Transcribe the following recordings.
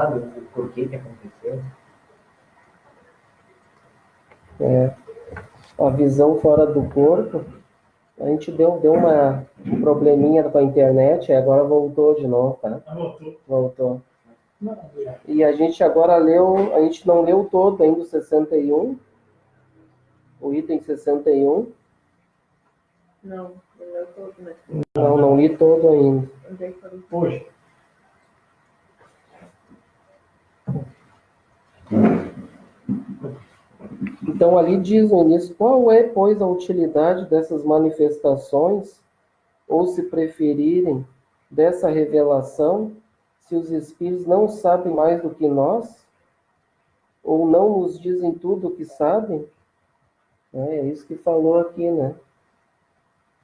sabe o porquê que aconteceu. A visão fora do corpo, a gente deu uma probleminha com a internet, agora voltou de novo, tá? Voltou. E a gente agora a gente não leu todo ainda o 61, o item 61. Não leu todo, né? Não li todo ainda. Hoje. Então ali diz no início, qual é, pois, a utilidade dessas manifestações, ou se preferirem, dessa revelação, se os espíritos não sabem mais do que nós, ou não nos dizem tudo o que sabem? É isso que falou aqui, né?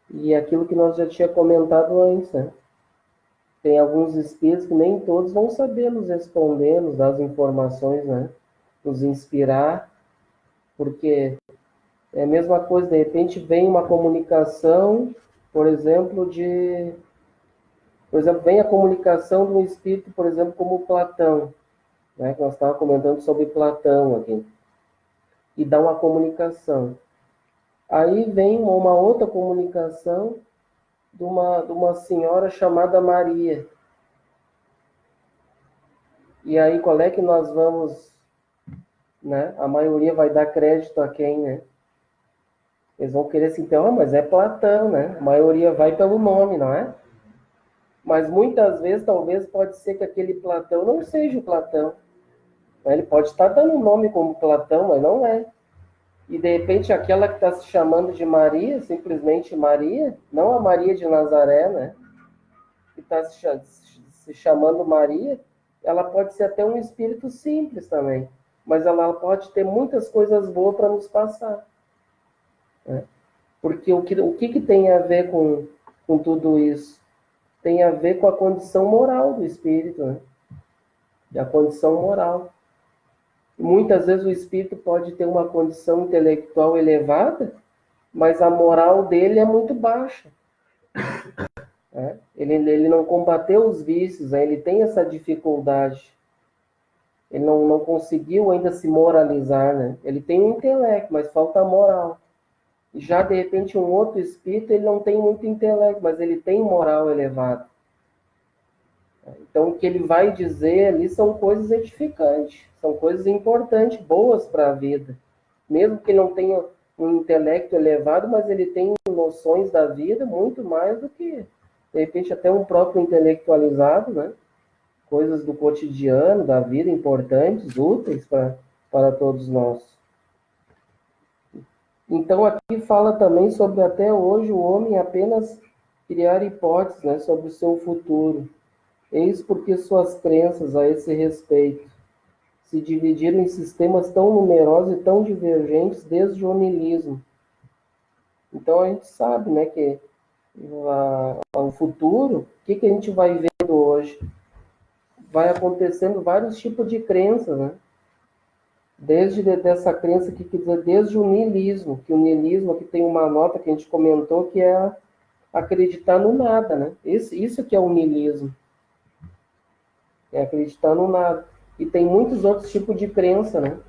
E aquilo que nós já tinha comentado antes, né? Tem alguns espíritos que nem todos vão saber nos responder, nos dar as informações, né? Nos inspirar, porque é a mesma coisa, de repente vem uma comunicação, por exemplo, vem a comunicação de um espírito, por exemplo, como Platão, né? Que nós estávamos comentando sobre Platão aqui, e dá uma comunicação. Aí vem uma outra comunicação de uma senhora chamada Maria. E aí, qual é que nós vamos, né? A maioria vai dar crédito a quem, né? Eles vão querer assim, então, mas é Platão, né? A maioria vai pelo nome, não é? Mas muitas vezes, talvez, pode ser que aquele Platão não seja o Platão. Ele pode estar dando um nome como Platão, mas não é. E, de repente, aquela que está se chamando de Maria, simplesmente Maria, não a Maria de Nazaré, né? Que está se chamando Maria, ela pode ser até um espírito simples também. Mas ela pode ter muitas coisas boas para nos passar. Né? Porque o que tem a ver com tudo isso? Tem a ver com a condição moral do espírito, né? A condição moral. Muitas vezes o espírito pode ter uma condição intelectual elevada, mas a moral dele é muito baixa. Né? Ele não combateu os vícios, né? Ele tem essa dificuldade. Ele não conseguiu ainda se moralizar, né? Ele tem um intelecto, mas falta a moral. E já, de repente, um outro espírito, ele não tem muito intelecto, mas ele tem moral elevada. Então, o que ele vai dizer ali são coisas edificantes, são coisas importantes, boas para a vida. Mesmo que ele não tenha um intelecto elevado, mas ele tem noções da vida muito mais do que, de repente, até um próprio intelectualizado, né? Coisas do cotidiano, da vida, importantes, úteis para todos nós. Então, aqui fala também sobre até hoje o homem apenas criar hipóteses, né, sobre o seu futuro. Eis porque suas crenças a esse respeito se dividiram em sistemas tão numerosos e tão divergentes desde o niilismo. Então a gente sabe, né, que o futuro, o que a gente vai vendo hoje? Vai acontecendo vários tipos de crenças, né? Desde dessa crença que quer dizer, desde o niilismo, que o niilismo aqui tem uma nota que a gente comentou que é acreditar no nada, né? Isso que é o niilismo. É acreditar no nada. E tem muitos outros tipos de crença, né?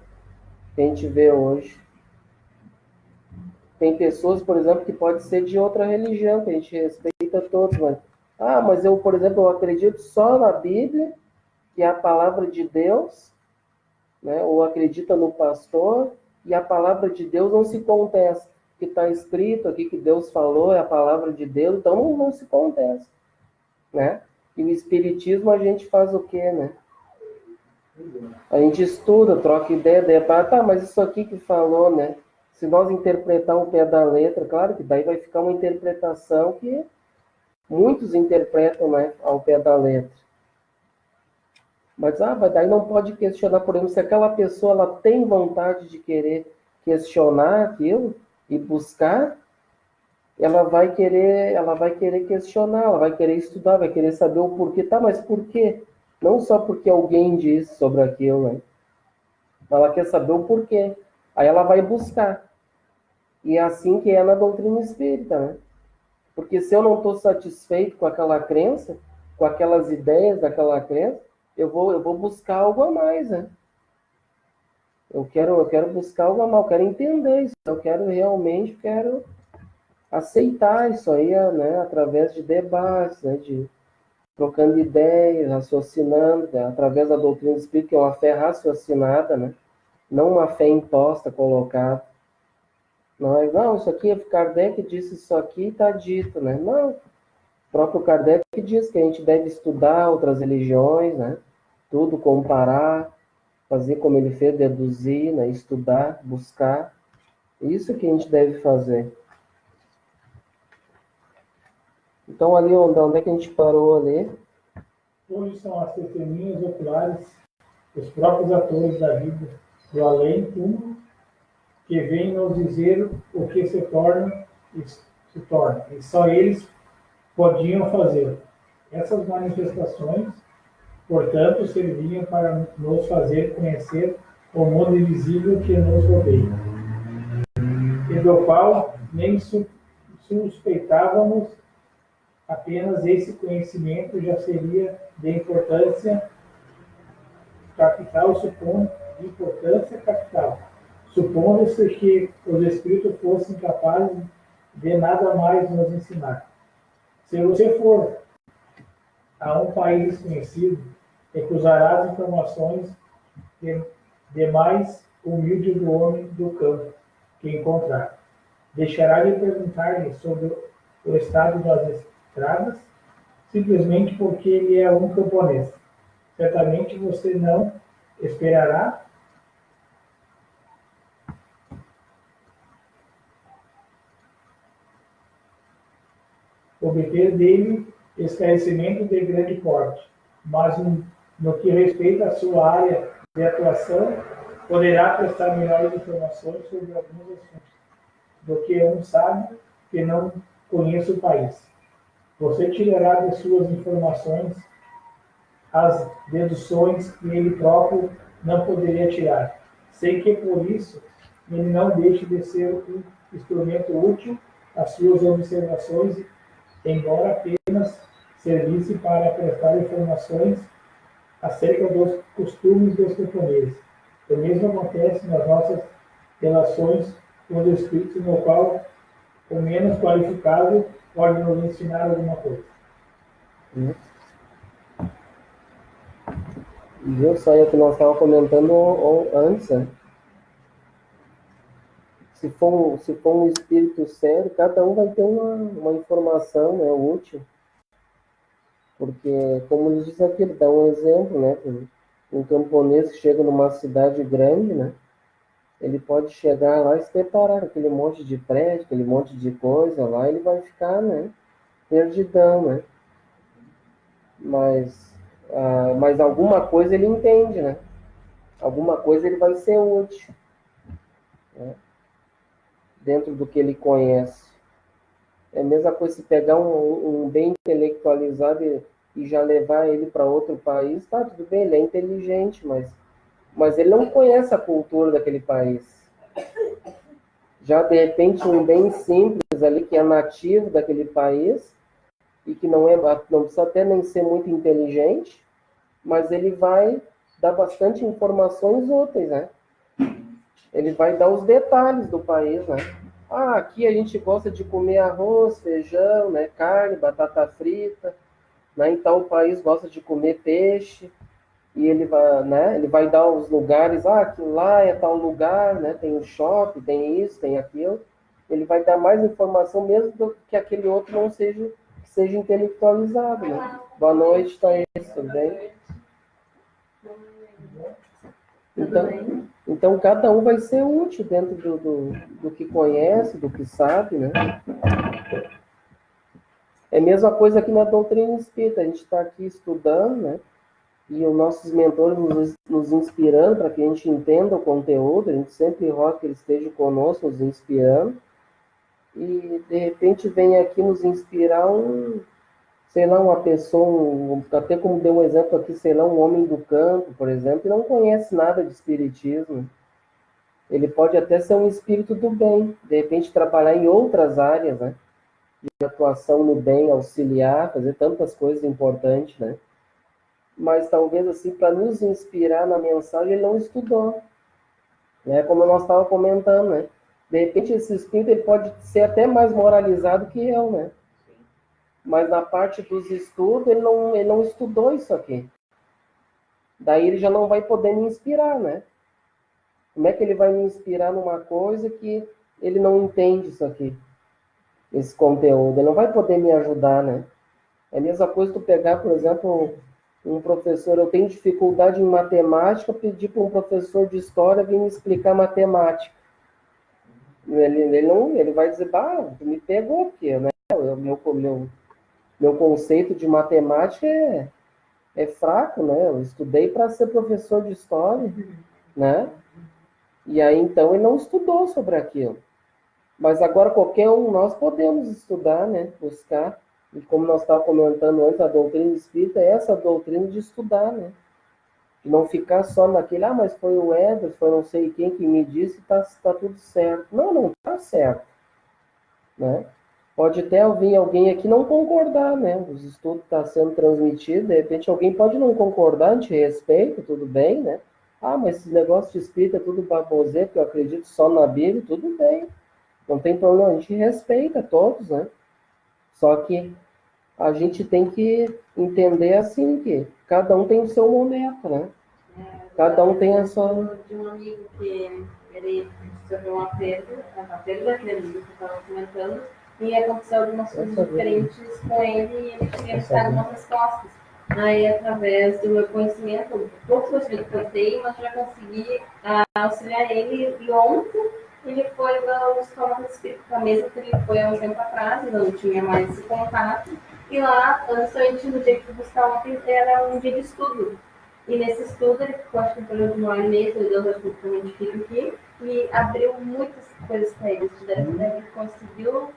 Que a gente vê hoje. Tem pessoas, por exemplo, que pode ser de outra religião, que a gente respeita todos, mas... mas eu, por exemplo, eu acredito só na Bíblia, que é a palavra de Deus, né? Ou acredita no pastor, e a palavra de Deus não se contesta. O que está escrito aqui, que Deus falou, é a palavra de Deus, então não se contesta, né? E o Espiritismo a gente faz o quê, né? A gente estuda, troca ideia, debate, mas isso aqui que falou, né? Se nós interpretar o pé da letra, claro que daí vai ficar uma interpretação que muitos interpretam, né, ao pé da letra. Mas daí não pode questionar, por exemplo, se aquela pessoa ela tem vontade de querer questionar aquilo e buscar, ela vai querer questionar, ela vai querer estudar, vai querer saber o porquê. Tá, mas por quê? Não só porque alguém disse sobre aquilo, né? Ela quer saber o porquê. Aí ela vai buscar. E é assim que é na doutrina espírita, né? Porque se eu não estou satisfeito com aquela crença, com aquelas ideias daquela crença, eu vou buscar algo a mais, né? Eu quero buscar algo a mais, eu quero entender isso, eu quero realmente, quero aceitar isso aí, né, através de debates, né, de trocando ideias, raciocinando, né, através da doutrina espírita, que é uma fé raciocinada, né? Não uma fé imposta, colocada. Não, isso aqui, Kardec disse isso aqui, está dito, né? Não, o próprio Kardec diz que a gente deve estudar outras religiões, né? Tudo comparar, fazer como ele fez, deduzir, né? Estudar, buscar. Isso que a gente deve fazer. Então, ali onde é que a gente parou ali? Hoje são as testemunhas oculares, os próprios atores da vida, do além-túmulo, que vêm nos dizer o que se torna, e só eles podiam fazer. Essas manifestações, portanto, serviam para nos fazer conhecer o mundo invisível que nos rodeia, e do qual nem suspeitávamos. Apenas esse conhecimento já seria de importância capital, supondo-se que os espíritos fossem capazes de nada mais nos ensinar. Se você for a um país desconhecido, recusará as informações de mais humilde do homem do campo que encontrar. Deixará de perguntar-lhe sobre o estado das estradas, simplesmente porque ele é um camponês. Certamente você não esperará obter dele esclarecimento de grande porte, mas no que respeita à sua área de atuação, poderá prestar melhores informações sobre alguns assuntos do que um sábio que não conhece o país. Você tirará de suas informações as deduções que ele próprio não poderia tirar, sem que por isso ele não deixe de ser um instrumento útil às suas observações, embora apenas servisse para prestar informações acerca dos costumes dos camponeses. O mesmo acontece nas nossas relações com os espíritos, no qual o menos qualificado pode nos ensinar alguma coisa. Viu só aí o que nós estávamos comentando antes, né? Se for um espírito sério, cada um vai ter uma informação, né, útil. Porque, como ele diz aqui, ele dá um exemplo, né? Um camponês que chega numa cidade grande, né? Ele pode chegar lá e se deparar com aquele monte de prédio, aquele monte de coisa lá, ele vai ficar, né? Perdidão, né? Mas alguma coisa ele entende, né? Alguma coisa ele vai ser útil, né? Dentro do que ele conhece. É a mesma coisa se pegar um bem intelectualizado e já levar ele para outro país, tá, tudo bem, ele é inteligente, mas ele não conhece a cultura daquele país. Já, de repente, um bem simples ali, que é nativo daquele país, e que não precisa até nem ser muito inteligente, mas ele vai dar bastante informações úteis, né? Ele vai dar os detalhes do país, né? Ah, aqui a gente gosta de comer arroz, feijão, né? Carne, batata frita, né? Em tal país gosta de comer peixe, e ele vai, né? Ele vai dar os lugares, aquilo lá é tal lugar, né? Tem o shopping, tem isso, tem aquilo. Ele vai dar mais informação mesmo do que aquele outro não seja intelectualizado, né? Boa noite, Thaís, tudo bem? Então, cada um vai ser útil dentro do que conhece, do que sabe, né? É a mesma coisa aqui na doutrina espírita. A gente está aqui estudando, né? E os nossos mentores nos inspirando para que a gente entenda o conteúdo. A gente sempre roga que eles estejam conosco, nos inspirando. E, de repente, vem aqui nos inspirar sei lá, uma pessoa, até como deu um exemplo aqui, sei lá, um homem do campo, por exemplo, e não conhece nada de espiritismo. Ele pode até ser um espírito do bem, de repente trabalhar em outras áreas, né? De atuação no bem, auxiliar, fazer tantas coisas importantes, né? mas talvez assim, para nos inspirar na mensagem, ele não estudou. Né? Como nós estávamos comentando, né? De repente, esse espírito ele pode ser até mais moralizado que eu, né? Mas na parte dos estudos, ele não estudou isso aqui. Daí ele já não vai poder me inspirar, né? Como é que ele vai me inspirar numa coisa que ele não entende isso aqui? Esse conteúdo. Ele não vai poder me ajudar, né? É a mesma coisa tu pegar, por exemplo, um professor, eu tenho dificuldade em matemática, pedir para um professor de história vir me explicar matemática. Ele vai dizer, tu me pegou, porque, né? Meu conceito de matemática é fraco, né? Eu estudei para ser professor de história, né? E aí, então, ele não estudou sobre aquilo. Mas agora, qualquer um, nós podemos estudar, né? Buscar. E como nós estávamos comentando antes, a doutrina espírita é essa doutrina de estudar, né? De não ficar só naquele, mas foi o Edson, foi não sei quem que me disse, tá tudo certo. Não tá certo, né? Pode até vir alguém aqui não concordar, né? Os estudos estão sendo transmitidos, de repente alguém pode não concordar, a gente respeita, tudo bem, né? Mas esse negócio de espírito é tudo baboseiro, porque eu acredito só na Bíblia, tudo bem. Não tem problema, a gente respeita todos, né? Só que a gente tem que entender assim que cada um tem o seu momento, né? Cada um tem a sua... De um amigo que ele sofreu uma perda que ele estava comentando, e aconteceu algumas coisas diferentes com ele e ele queria buscar algumas respostas. Aí, através do meu conhecimento, poucos conhecimentos que eu tenho, mas já consegui auxiliar ele. E ontem ele foi buscar uma espírita mesmo, que ele foi há um tempo atrás, não tinha mais esse contato. E lá, antes no dia que buscar ontem, era um dia de estudo. E nesse estudo, ele ficou, acho que um período de 1 hora e meia, ele deu praticamente fico aqui, e abriu muitas coisas para ele. Ele conseguiu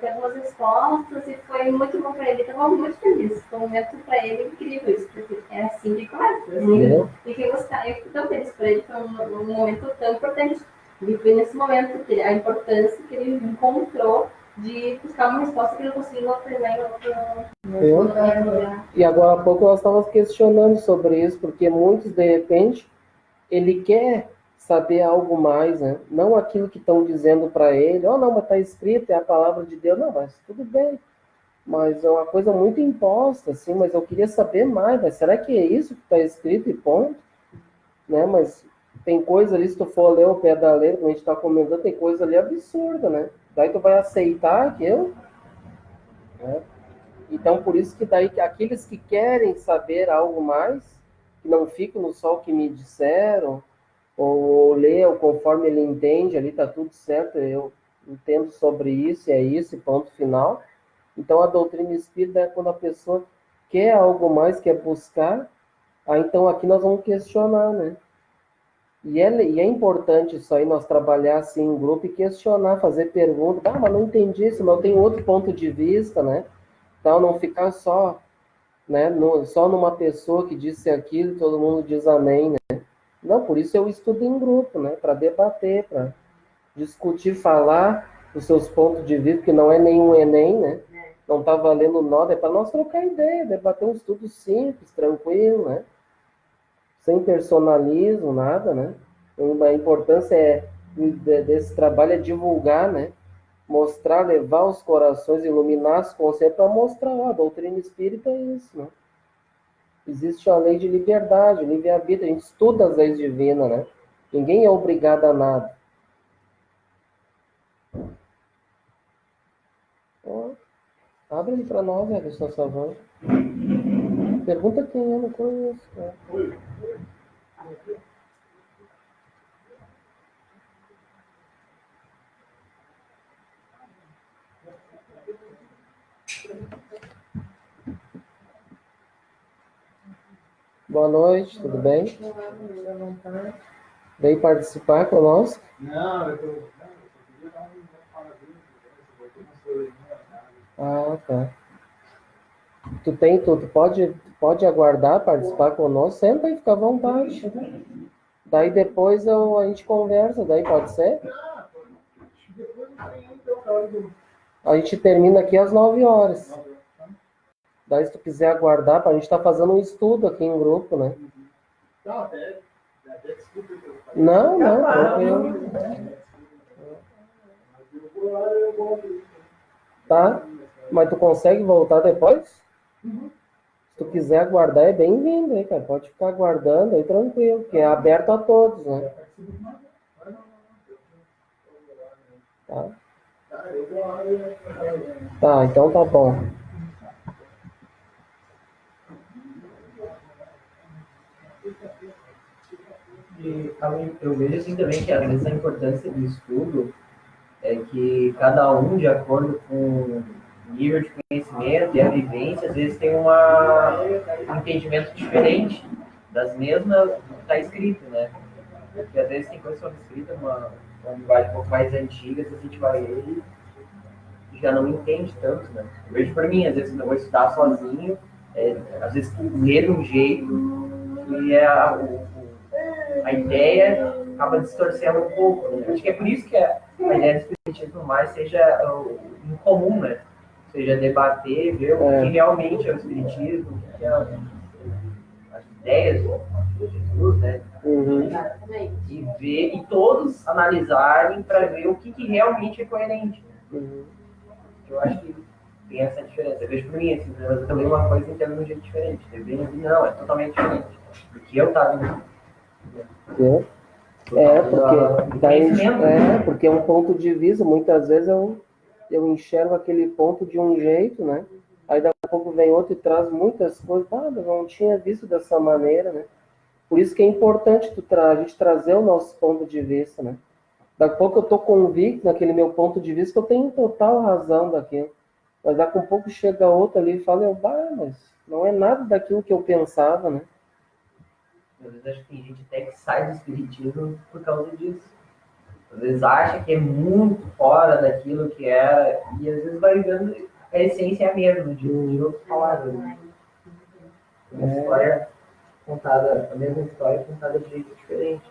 ter algumas respostas e foi muito bom para ele. Estava muito feliz. Foi um momento para ele incrível isso, porque é assim que começa. Assim, e quem gostar, eu fico tão feliz por ele, foi um momento tão importante. E foi nesse momento que a importância que ele encontrou de buscar uma resposta que ele conseguiu aprender em outro lugar. E agora há pouco nós estávamos questionando sobre isso, porque muitos, de repente, ele quer saber algo mais, né? Não aquilo que estão dizendo para ele, não, mas está escrito, é a palavra de Deus. Não, mas tudo bem. Mas é uma coisa muito imposta, assim, mas eu queria saber mais, mas será que é isso que está escrito e ponto? Né? Mas tem coisa ali, se tu for ler o pé da letra, como a gente está comentando, tem coisa ali absurda, né? Daí tu vai aceitar aquilo, né? Então, por isso que daí aqueles que querem saber algo mais, que não ficam no só o que me disseram, ou lê conforme ele entende, ali tá tudo certo, eu entendo sobre isso, é isso, ponto final. Então, a doutrina espírita é quando a pessoa quer algo mais, quer buscar, então aqui nós vamos questionar, né? E é importante isso aí, nós trabalhar assim em grupo e questionar, fazer perguntas. Mas não entendi isso, mas eu tenho outro ponto de vista, né? Então, não ficar só, né, só numa pessoa que disse aquilo, todo mundo diz amém, né? Não, por isso eu estudo em grupo, né? Para debater, para discutir, falar os seus pontos de vista, que não é nenhum Enem, né? Não está valendo nada, é para nós trocar ideia, debater um estudo simples, tranquilo, né? Sem personalismo, nada, né? A importância desse trabalho é divulgar, né? Mostrar, levar os corações, iluminar os conceitos para mostrar, a doutrina espírita é isso, né? Existe uma lei de liberdade, livre-arbítrio, a gente estuda as leis divinas, né? Ninguém é obrigado a nada. Abre ele para nós, né, por favor. Pergunta quem eu não conheço. Né? Boa noite, tudo bem? Veio participar conosco? Não, eu queria dar uma palavrinha, tá. Tu pode aguardar, participar conosco, senta e fica à vontade. Daí depois a gente conversa, daí pode ser? A gente termina aqui às 9 horas. Daí, se tu quiser aguardar, a gente tá fazendo um estudo aqui em grupo, né? Não, até desculpa que eu falei. Não, não, Capaz, tranquilo. Mas eu vou lá, eu volto. Tá? Mas tu consegue voltar depois? Se tu quiser aguardar, é bem-vindo, hein, cara? Pode ficar aguardando aí tranquilo, que é aberto a todos, né? Tá? Tá, então tá bom. E eu vejo assim também que às vezes a importância do estudo é que cada um, de acordo com o nível de conhecimento e a vivência, às vezes tem um entendimento diferente das mesmas do que está escrito, né? Porque às vezes tem coisas que são escritas numa linguagem um pouco mais antiga, a gente vai ler e já não entende tanto, né? Eu vejo por mim, às vezes eu vou estudar sozinho, às vezes ler de um jeito e a ideia acaba distorcendo um pouco, né? Acho que é por isso que a ideia do espiritismo mais seja incomum, né? Ou seja, debater, ver o que realmente é o espiritismo, o que é as ideias de Jesus, né? Exatamente. E ver, e todos analisarem para ver o que realmente é coerente. Eu acho que tem essa diferença. Eu vejo por mim, assim, mas eu também uma coisa entendo de um jeito diferente. Eu vejo, não, é totalmente diferente do que eu estava vendo. Porque é um ponto de vista, muitas vezes eu enxergo aquele ponto de um jeito, né? Aí daqui a pouco vem outro e traz muitas coisas, eu não tinha visto dessa maneira, né? Por isso que é importante a gente trazer o nosso ponto de vista, né? Daqui a pouco eu estou convicto naquele meu ponto de vista que eu tenho total razão daquilo. Mas daqui a pouco chega outro ali e fala, mas não é nada daquilo que eu pensava, né? Às vezes acho que tem gente até que sai do espiritismo por causa disso. Às vezes acha que é muito fora daquilo que era, e às vezes vai vendo a essência é a mesma, de outras palavras. Uma história contada, a mesma história contada de jeito diferente.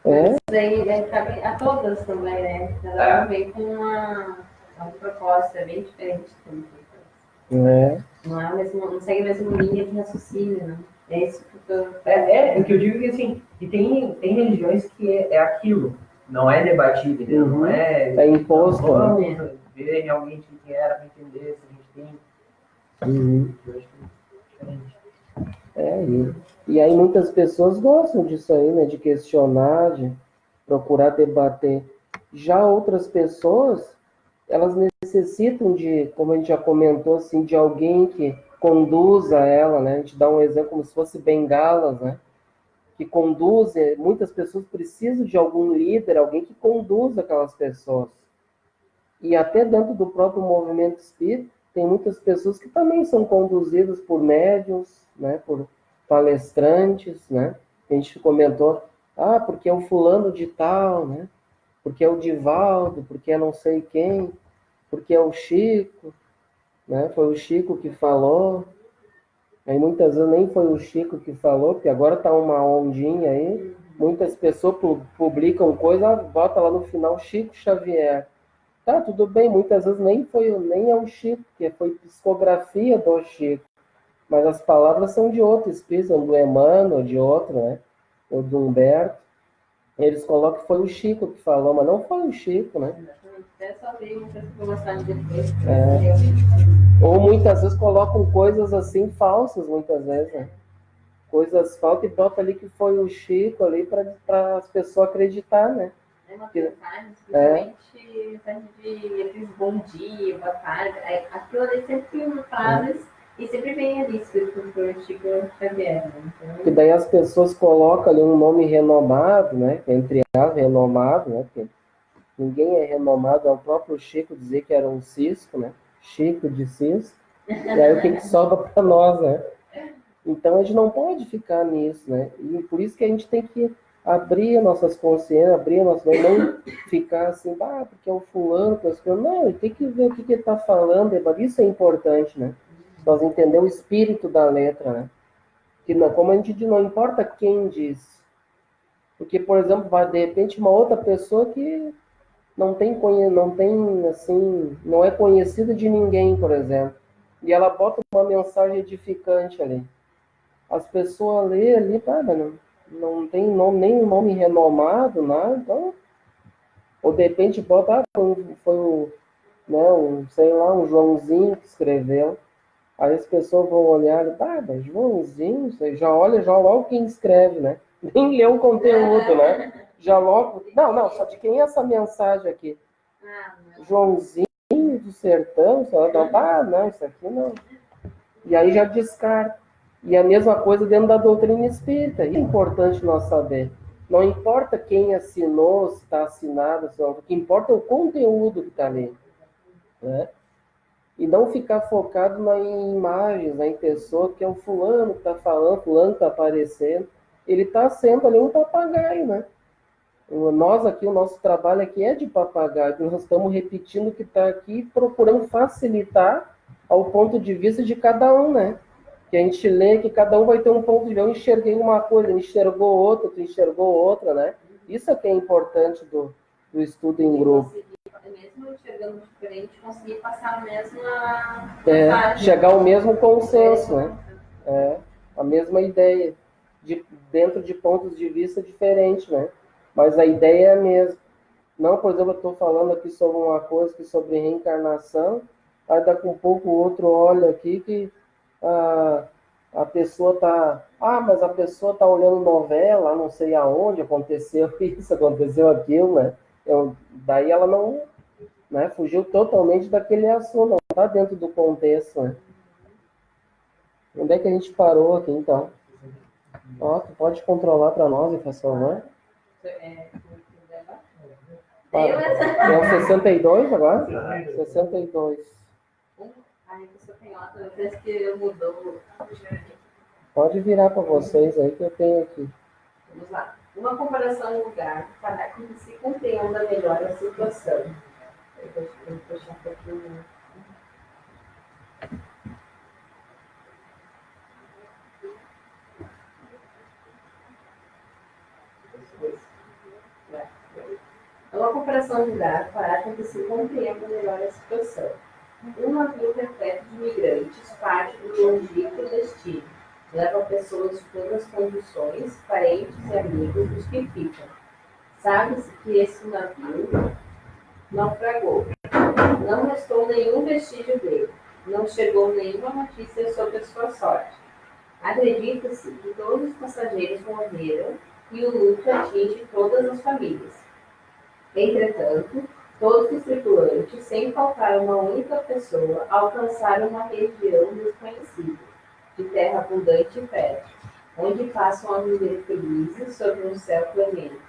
Isso daí cabe a todas também, né? Cada um vem com uma proposta bem diferente também. Não é não segue a mesma linha de raciocínio, né? É isso que eu o que eu digo que assim, que tem religiões que é aquilo, não é debatido, entendeu? Não é imposto. Vamos ver realmente o que era para entender se a gente tem. Eu acho que é diferente. E aí muitas pessoas gostam disso aí, né? De questionar, de procurar debater. Já outras pessoas, elas necessitam de, como a gente já comentou, assim, de alguém que conduza ela, né? A gente dá um exemplo como se fosse bengalas, né? Que conduzem, muitas pessoas precisam de algum líder, alguém que conduza aquelas pessoas. E até dentro do próprio movimento espírita, tem muitas pessoas que também são conduzidas por médiuns, né? Por palestrantes, né? A gente comentou, porque é o fulano de tal, né? Porque é o Divaldo, porque é não sei quem, porque é o Chico, né? Foi o Chico que falou. Aí muitas vezes nem foi o Chico que falou, porque agora tá uma ondinha aí. Muitas pessoas publicam coisa, bota lá no final Chico Xavier. Tá, tudo bem, muitas vezes nem é o Chico, porque foi psicografia do Chico. Mas as palavras são de outro espírito, são do Emmanuel, de outro, né? Ou do Humberto. Eles colocam que foi o Chico que falou, mas não foi o Chico, né? até só veio muitas informações depois. Ou muitas vezes colocam coisas assim falsas, muitas vezes, né? Coisas falsas e bota ali que foi o Chico ali para as pessoas acreditar, né? É uma mensagem, principalmente mensagem de aqueles bom dia, boa tarde. Aquilo ali sempre tem frases e sempre vem ali escrito por Chico Xavier. Né? Então... Que daí as pessoas colocam ali um nome renomado, né? Entre as renomado, né? Porque ninguém é renomado, é o próprio Chico dizer que era um cisco, né? Chico de cisco. E aí o que sobra para nós, né? Então a gente não pode ficar nisso, né? E por isso que a gente tem que abrir nossas consciências, abrir nossas... Não ficar assim, porque é o fulano, não, tem que ver o que ele está falando, isso é importante, né? Nós entender o espírito da letra, né? Que não, como a gente não importa quem diz. Porque, por exemplo, vai de repente uma outra pessoa que não tem assim, não é conhecida de ninguém, por exemplo. e ela bota uma mensagem edificante ali. As pessoas lê ali, tá, mas não tem nome, nem nome renomado, nada, então... Ou de repente bota, foi o, né, sei lá, um Joãozinho que escreveu. Aí as pessoas vão olhar, mas Joãozinho, você já olha logo quem escreve, né? Nem lê o conteúdo, né? Já logo. Não, só de quem é essa mensagem aqui? Joãozinho do sertão, não, isso aqui não. E aí já descarta. E a mesma coisa dentro da doutrina espírita. Isso é importante nós saber. Não importa quem assinou, se está assinado, o que importa é o conteúdo que está ali. Né? E não ficar focado em imagens, em pessoa, que é o fulano que está falando, fulano que está aparecendo. Ele está sendo ali um papagaio, né? Nós aqui, o nosso trabalho aqui é de papagaio. Nós estamos repetindo o que está aqui, procurando facilitar ao ponto de vista de cada um, né? Que a gente lê que cada um vai ter um ponto de vista. Eu enxerguei uma coisa, ele enxergou outra, tu enxergou outra, né? Isso é que é importante do estudo em grupo. Mesmo enxergando diferente, conseguir passar a mesma chegar ao mesmo consenso, né? A mesma ideia, dentro de pontos de vista diferentes, né? Mas a ideia é a mesma. Não, por exemplo, eu estou falando aqui sobre uma coisa que sobre reencarnação, aí daqui um pouco o outro olha aqui que a pessoa está... mas a pessoa está olhando novela, não sei aonde, aconteceu isso, aconteceu aquilo, né? Daí ela não... Né, fugiu totalmente daquele assunto, não está dentro do contexto, né? Onde é que a gente parou aqui, então? Tu pode controlar para nós, por favor? É o 62 agora? 62. Ai, que canhota, parece que mudou. Pode virar para vocês aí que eu tenho aqui. Vamos lá. Uma comparação de lugar para que se compreenda melhor a situação. Deixa eu puxar um pouquinho. Uma comparação de lugar para que se compreenda melhor a situação. Um navio repleto de imigrantes parte do longínquo destino. Leva pessoas de todas as condições, parentes e amigos dos que ficam. Sabe-se que esse navio naufragou. Não restou nenhum vestígio dele. Não chegou nenhuma notícia sobre a sua sorte. Acredita-se que todos os passageiros morreram e o luto atinge todas as famílias. Entretanto, todos os tripulantes, sem faltar uma única pessoa, alcançaram uma região desconhecida, de terra abundante e fértil, onde passam a viver felizes sobre um céu clemente.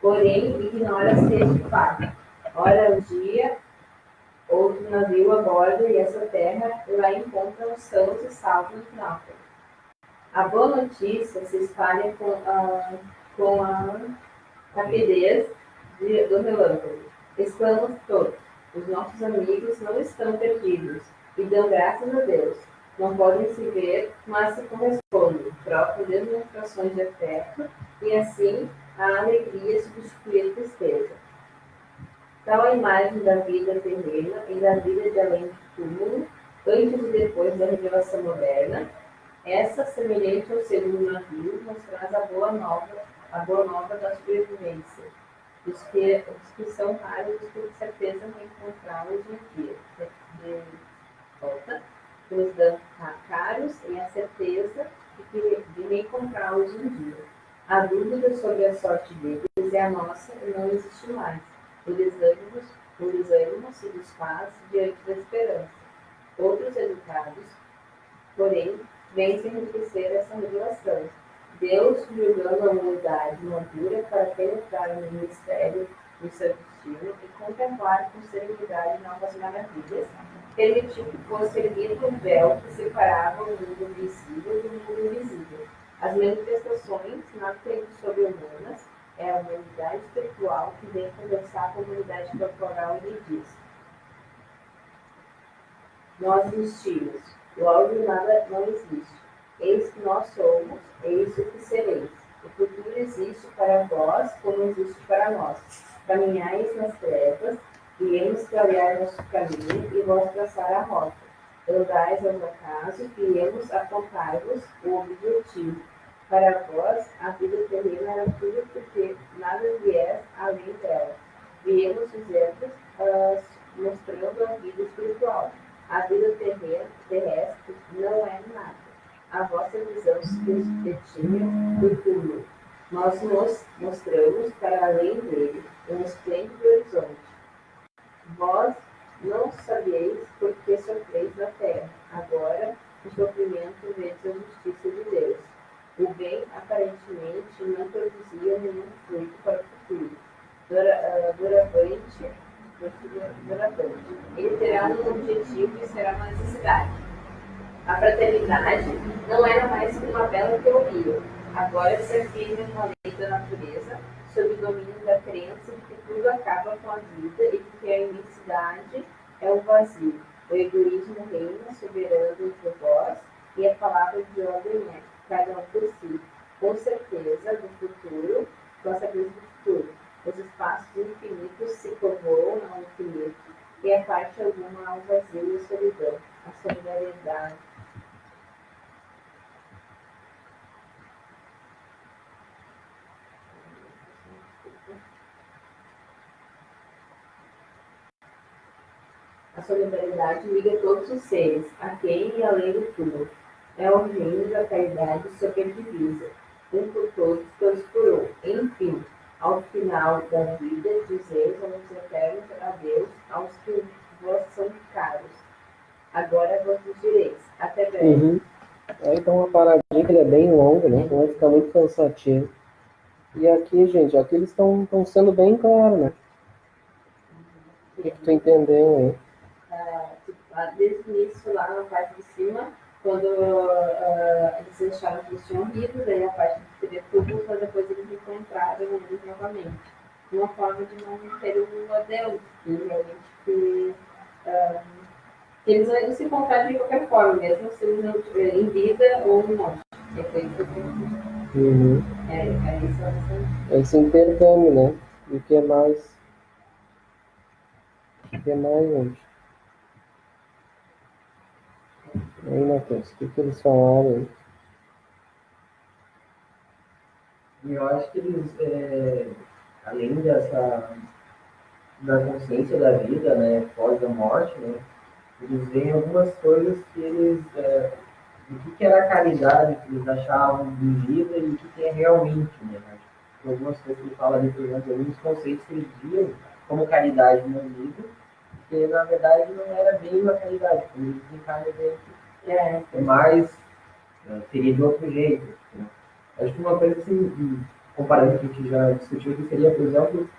Porém, ignora-se este fato. Ora um dia, outro navio aborda e essa terra lá encontra os sãos e salvos de náufragos. A boa notícia se espalha com a rapidez do relâmpago. Exclamam todos: os nossos amigos não estão perdidos, e dão graças a Deus. Não podem se ver, mas se correspondem, trocam demonstrações de afeto, e assim a alegria substitui a tristeza. Tal a imagem da vida terrena e da vida de além do túmulo, antes e depois da revelação moderna. Essa, semelhante ao segundo navio, nos traz a boa nova da sobrevivência. Os que são raros, com certeza reencontrá-los um dia. De volta, nos dão caros e a certeza de reencontrá-los um dia. A dúvida sobre a sorte deles é a nossa e não existe mais. O desânimo se desfaz diante da esperança. Outros educados, porém, vencem enriquecer essa revelação. Deus, julgando a humanidade madura para penetrar no ministério do seu destino e contemplar com serenidade novas maravilhas, permitiu que fosse erguido o véu que separava o mundo visível do mundo invisível. As manifestações naturalmente sobre-humanas é a humanidade espiritual que vem conversar com a humanidade corporal e lhe diz: nós existimos, logo nada não existe. Eis que nós somos, eis o que sereis. O futuro existe para vós como existe para nós. Caminhais nas trevas, viemos clarear nosso caminho e vós traçar a rota. andais ao acaso, viemos apontar-vos o objetivo. Para vós, a vida terrena era tudo porque nada vier além dela. Viemos dizer-vos, mostrando a vida espiritual. A vida terrestre não é nada. A vossa visão subjetiva do túmulo. Nós nos mostramos para além dele, um esplêndido horizonte. Vós não sabeis por que sofreis na terra. Agora, o sofrimento vedes a justiça de Deus. O bem, aparentemente, não produzia nenhum fruto para o futuro. Doravante, ele terá um objetivo e será uma necessidade. A fraternidade não era mais que uma bela teoria. Agora se afirma uma lei da natureza, sob o domínio da crença de que tudo acaba com a vida e de que a imensidade é o vazio. O egoísmo reina soberano entre vós e a palavra de ordem é, cada um por si. Com certeza do futuro, com a certeza do futuro, os espaços infinitos se povoam ao infinito e a parte alguma ao vazio e a solidão, a solidariedade. A solidariedade liga todos os seres, aquém e além do túmulo. É o reino da caridade superdivisa, um por todos, todos por um. Enfim, ao final da vida, dizeis aos eternos adeus aos que vos são caros. Agora vos direis, até breve. Uhum. Aí dá uma paradinha que ele é bem longo, né? Vai ficar muito cansativo. E aqui, gente, aqui eles estão sendo bem claros, né? O que tu entendeu aí? Desde o início, lá na parte de cima, quando eles acharam que eles tinham rido, daí a parte de teria túmulos, mas depois eles encontraram eles novamente. Uma forma de não ter um adeus, que realmente que eles vão se encontrar de qualquer forma, mesmo se eles não estiverem em vida ou em morte. É foi isso que eu entendi. Uhum. É isso assim. Esse intercâmbio, né? E o que mais? O que mais, gente? Aí, Matheus, o que eles falaram aí? Eu acho que eles, além da consciência da vida, né, pós a morte, né, eles veem algumas coisas que do que era a caridade que eles achavam de vida e o que é realmente, né? Tem algumas coisas que ele fala ali, por exemplo, alguns conceitos que eles viam como caridade na vida, que na verdade não era bem uma caridade, como eles encarnam é mais, seria de outro jeito. Né? Acho que uma coisa assim, comparando com o que a gente já discutiu, que seria, por exemplo,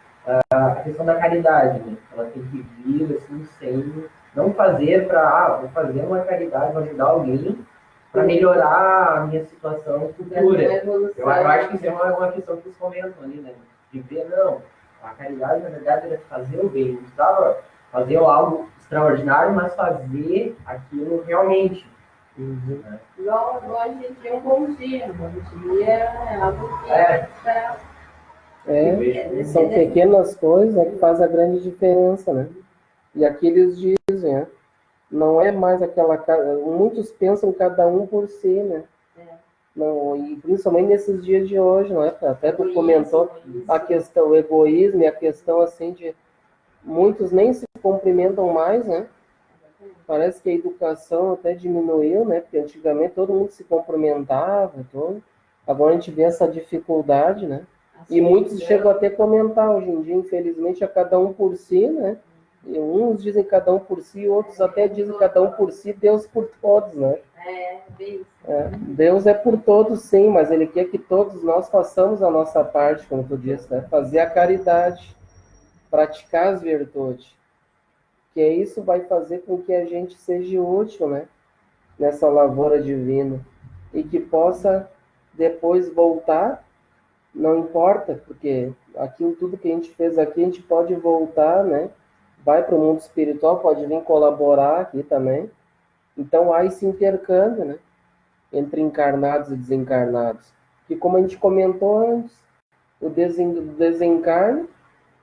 a questão da caridade, né? Ela tem que vir assim, sem não fazer para, vou fazer uma caridade, vou ajudar alguém para melhorar a minha situação futura. Eu acho que isso é uma questão que eles comentam ali, né? De ver, não, a caridade, na verdade, era fazer o bem, não precisava fazer algo extraordinário, mas fazer aquilo realmente. Uhum. Igual a gente vê um bom dia. Um bom dia é algo que são pequenas coisas, né, que fazem a grande diferença, né? E aqui eles dizem, né? Não é mais aquela... Muitos pensam cada um por si, né? Não, e principalmente nesses dias de hoje, não é? Até tu comentou a questão, o egoísmo e a questão, assim, de... Muitos nem se cumprimentam mais, né? Parece que a educação até diminuiu, né? Porque antigamente todo mundo se cumprimentava, todo. Agora a gente vê essa dificuldade, né? E muitos chegam até a comentar hoje em dia, infelizmente, é cada um por si, né? E uns dizem cada um por si, outros até dizem cada um por si, Deus por todos, né? Deus é por todos, sim, mas Ele quer que todos nós façamos a nossa parte, como tu disse, né? Fazer a caridade, praticar as virtudes. Que isso vai fazer com que a gente seja útil, né? Nessa lavoura divina. E que possa depois voltar, não importa, porque aquilo tudo que a gente fez aqui, a gente pode voltar, né? Vai para o mundo espiritual, pode vir colaborar aqui também. Então há esse intercâmbio, né? Entre encarnados e desencarnados. Que como a gente comentou antes, o desencarne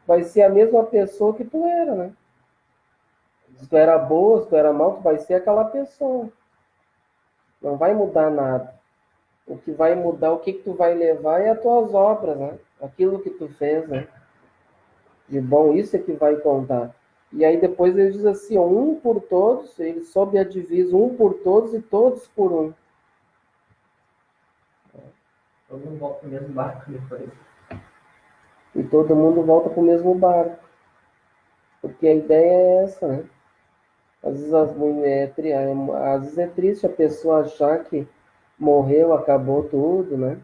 vai ser a mesma pessoa que tu era, né? Se tu era boa, se tu era mal, tu vai ser aquela pessoa. Não vai mudar nada. O que vai mudar, o que tu vai levar é as tuas obras, né? Aquilo que tu fez, né? De bom, isso é que vai contar. E aí depois ele diz assim, ó, um por todos, ele sobe a divisa, um por todos e todos por um. Todo mundo volta pro mesmo barco depois. E todo mundo volta pro mesmo barco. Porque a ideia é essa, né? Às vezes às vezes é triste a pessoa achar que morreu, acabou tudo, né?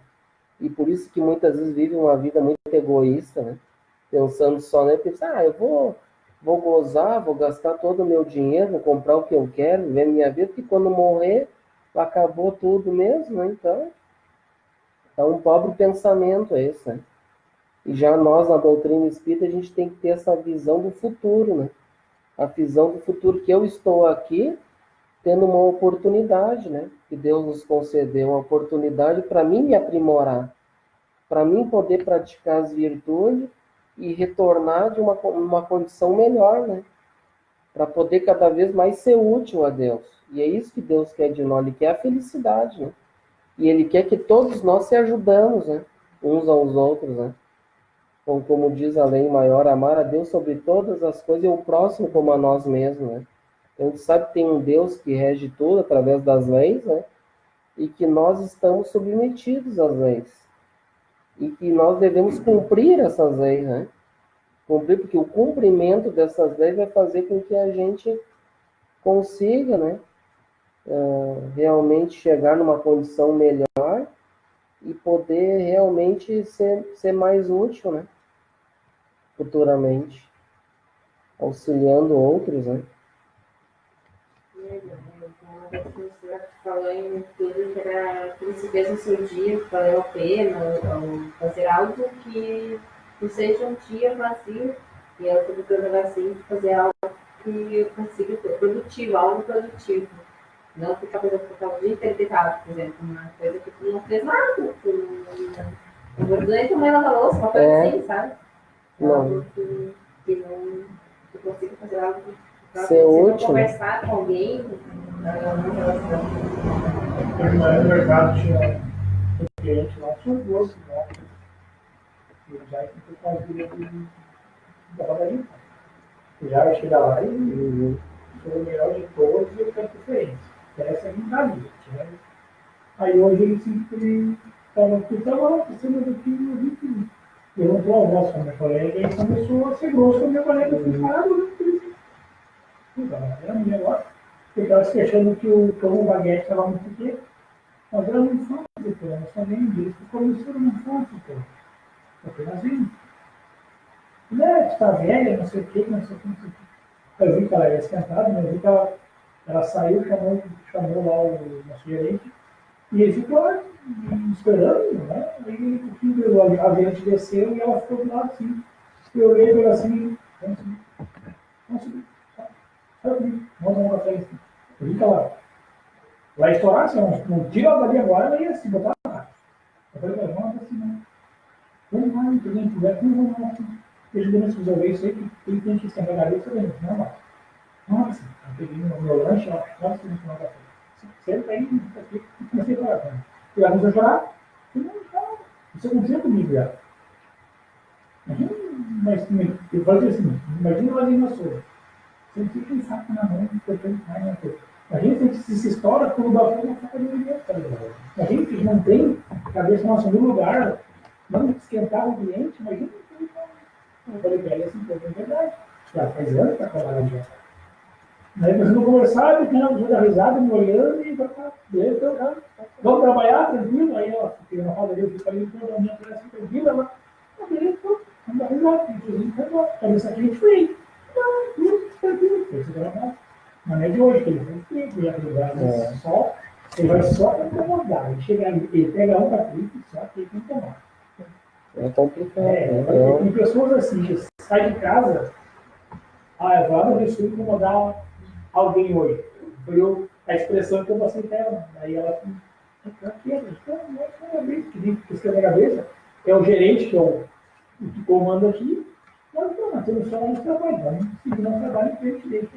E por isso que muitas vezes vive uma vida muito egoísta, né? Pensando só, né? Pensar, eu vou gozar, vou gastar todo o meu dinheiro, vou comprar o que eu quero, viver minha vida, porque quando morrer, acabou tudo mesmo, né? Então, é um pobre pensamento esse, né? E já nós, na doutrina espírita, a gente tem que ter essa visão do futuro, né? A visão do futuro, que eu estou aqui tendo uma oportunidade, né? Que Deus nos concedeu uma oportunidade para mim me aprimorar, para mim poder praticar as virtudes e retornar de uma condição melhor, né? Para poder cada vez mais ser útil a Deus. E é isso que Deus quer de nós, Ele quer a felicidade, né? E Ele quer que todos nós se ajudamos, né? Uns aos outros, né? Como diz a lei maior, amar a Deus sobre todas as coisas e o próximo como a nós mesmos, né? Então, a gente sabe que tem um Deus que rege tudo através das leis, né? E que nós estamos submetidos às leis. E que nós devemos cumprir essas leis, né? Cumprir, porque o cumprimento dessas leis vai fazer com que a gente consiga, né? Realmente chegar numa condição melhor e poder realmente ser mais útil, né? Futuramente. Auxiliando outros, né? Você falou em tudo que era que você fez no seu dia, que valeu a pena, ou fazer algo que não seja um dia vazio, e eu estou procurando assim, fazer algo que eu consiga ter produtivo, algo produtivo. Não ficar, por exemplo, ficar o dia inteiro deitado, por exemplo, uma coisa que tu não fez nada, tu não guardou nem também lavar louça, uma coisa assim, sabe? Não. Algo que não que consiga fazer algo pra Ser você útil. conversar com alguém, alguma relação. No mercado tinha um cliente lá, tinha um doce, né? E já tentou com a ajuda da padaria. Já ia chegar lá e foi o melhor de todos e ele tem preferência. Essa é a minha vida. Aí hoje ele sempre estava aqui, estava lá, precisando daqui, eu vi que eu não estou almoço com a minha colega e começou a ser grosso com a minha colega. Eu fui parado, né? Era minha agora. Eu estava se queixando que o pão baguete estava muito pequeno. Mas ela não faz, doutora, nós também diz que começou não faz, doutora. Apenas vim. Né, tu tá velha, não sei o que, não sei o que, não sei o que. Eu vi que ela ia esquentada, mas eu vi que ela saiu, chamou lá o nosso gerente, e ele ficou lá esperando, né? Aí o filho do aviante desceu e ela ficou do lado assim. Eu olhei e falei assim, vamos subir. Vamos dar um café assim. Eu vi que ela vai estourar, assim, não tira ela dali agora, ela ia assim, botar lá. Eu falei, mas vamos assim, não. Vamos lá, não tem problema, vamos lá. Deixa eu resolver isso aí, que ele tem que esquentar a cabeça, não vai. Nossa, eu peguei o meu lanche, ó, nossa, que não tomar café. Senta aí, aqui, e comecei a falar com ela. E ela começou a chorar, e não, calma, isso aconteceu comigo já. Mas eu falei assim, imagina ela ali na sua. Você fica em saco na mão, tentando cair na coisa. A gente se estoura por baixo da faca de mulher, tá ligado? A gente não tem cabeça nossa no lugar, não esquentar o ambiente, imagina o que eu falei pra ela assim, é verdade. Já faz anos que tá trabalhando já. Aí nós vamos conversar, ele tem dar risada, me olhando e vai ficar, beleza, então, tá. Vamos trabalhar, tranquilo, aí ó, fiquei na roda ali, eu fico ali, toda a minha assim, tranquila, ela, beleza, então, vamos dar risada, inclusive, vai embora, cabeça aqui a gente foi. Mas não é de hoje, que ele tem que ir a lugar, mas só, ele vai só para incomodar. Ele chega ali, ele pega um capítulo e só tem que incomodar. É complicado. Tem pessoas assim, que saem de casa, eu vou lá no Sul incomodar alguém hoje. Foi a expressão que eu passei para ela. Aí ela que escreve na cabeça, é o gerente, que é o que comanda aqui. Nós temos só nosso trabalho, vamos seguir nosso trabalho em frente dele.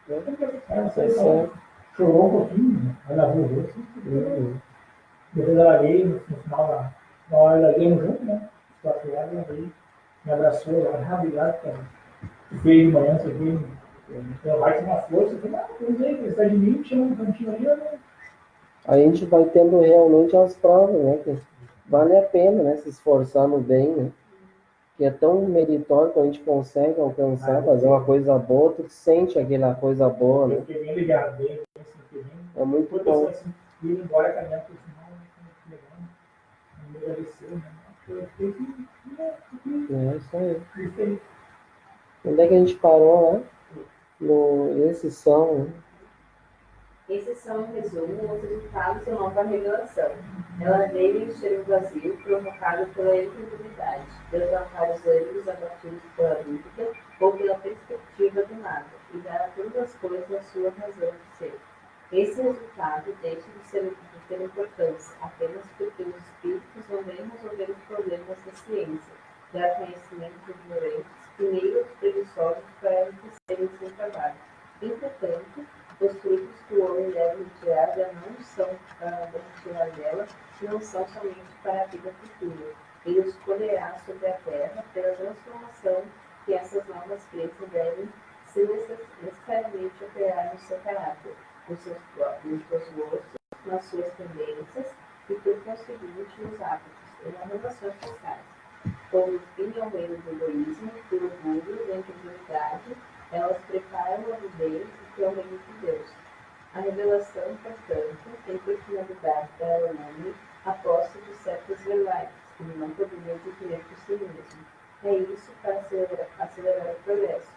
Ela só chorou um pouquinho, né? Ela lavou o rosto. Depois ela veio, no final, na hora ela veio junto, né? 4 horas, ela veio, me abraçou, ela, obrigado, cara. Tu veio de manhã, você veio. Então vai ter uma força. Eu falei, não sei, precisa de mim, chama um cantinho ali, né? A gente vai tendo realmente as provas, né? Que vale a pena, né? Se esforçar no bem, né? Que é tão meritório que a gente consegue alcançar, fazer uma coisa boa, tu sente aquela coisa boa, Eu né? fiquei bem ligado, bem, assim, fiquei bem. É muito Depois bom. assim, ir embora caminhando por final, que legal, me agradeceu, né? Eu fiquei É isso aí. feliz. Onde é que a gente parou lá? Esses são, né? Esses são, em resumo, os resultados de nova revelação. Ela veio encher o vazio provocado pela incredulidade, levantar os ânimos abatidos pela dúvida ou pela perspectiva do nada, e dar a todas as coisas a sua razão de ser. Esse resultado deixa de ter importância apenas porque os espíritos não vêm resolver os problemas da ciência, dar conhecimento aos ignorantes, primeiros preguiçosos para enriquecerem seu trabalho. Entretanto, os frutos que o homem deve retirar dela não são somente para a vida futura. Ele os colherá sobre a terra pela transformação que essas novas crenças devem necessariamente operar no seu caráter, nos seus gostos, nas suas tendências e, por conseguinte, nos hábitos e nas relações sociais. Como fim ao reino do egoísmo, do orgulho, da incredulidade, elas preparam a viver que é o reino de Deus. A revelação, portanto, tem por finalidade dar ao homem a posse de certas verdades que ele não poderia adquirir por si mesmo. É isso para acelerar o progresso.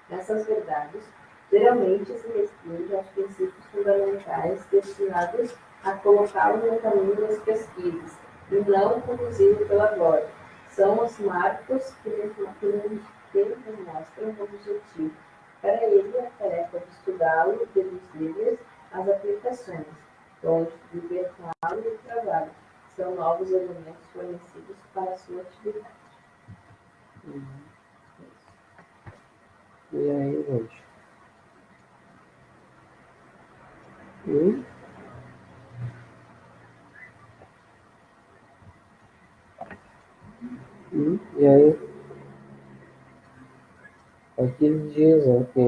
Essas verdades geralmente se restringem aos princípios fundamentais destinados a colocá-lo no caminho das pesquisas e não conduzi-lo pela glória. São os marcos que lhe mostram o objetivo. Para ele, a tarefa de estudá-lo, deduzir-lhes as aplicações, onde viver claro e trabalho. São novos elementos fornecidos para a sua atividade. E aí, gente? E aí? Aqui ele diz, né, que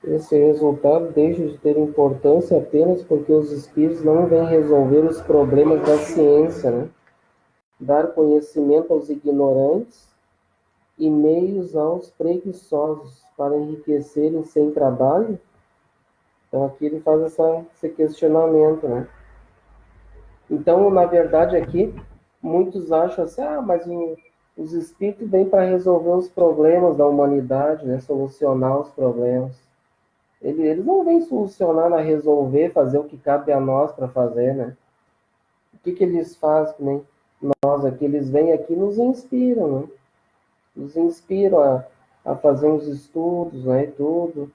esse resultado deixa de ter importância apenas porque os espíritos não vêm resolver os problemas da ciência, né? Dar conhecimento aos ignorantes e meios aos preguiçosos para enriquecerem sem trabalho. Então aqui ele faz esse questionamento, né? Então, na verdade, aqui muitos acham assim, mas os espíritos vêm para resolver os problemas da humanidade, né? Solucionar os problemas. Eles não vêm solucionar, resolver, fazer o que cabe a nós para fazer, né? O que eles fazem, que nem nós aqui? Eles vêm aqui e nos inspiram, né? Nos inspiram a fazer uns estudos, né? Tudo,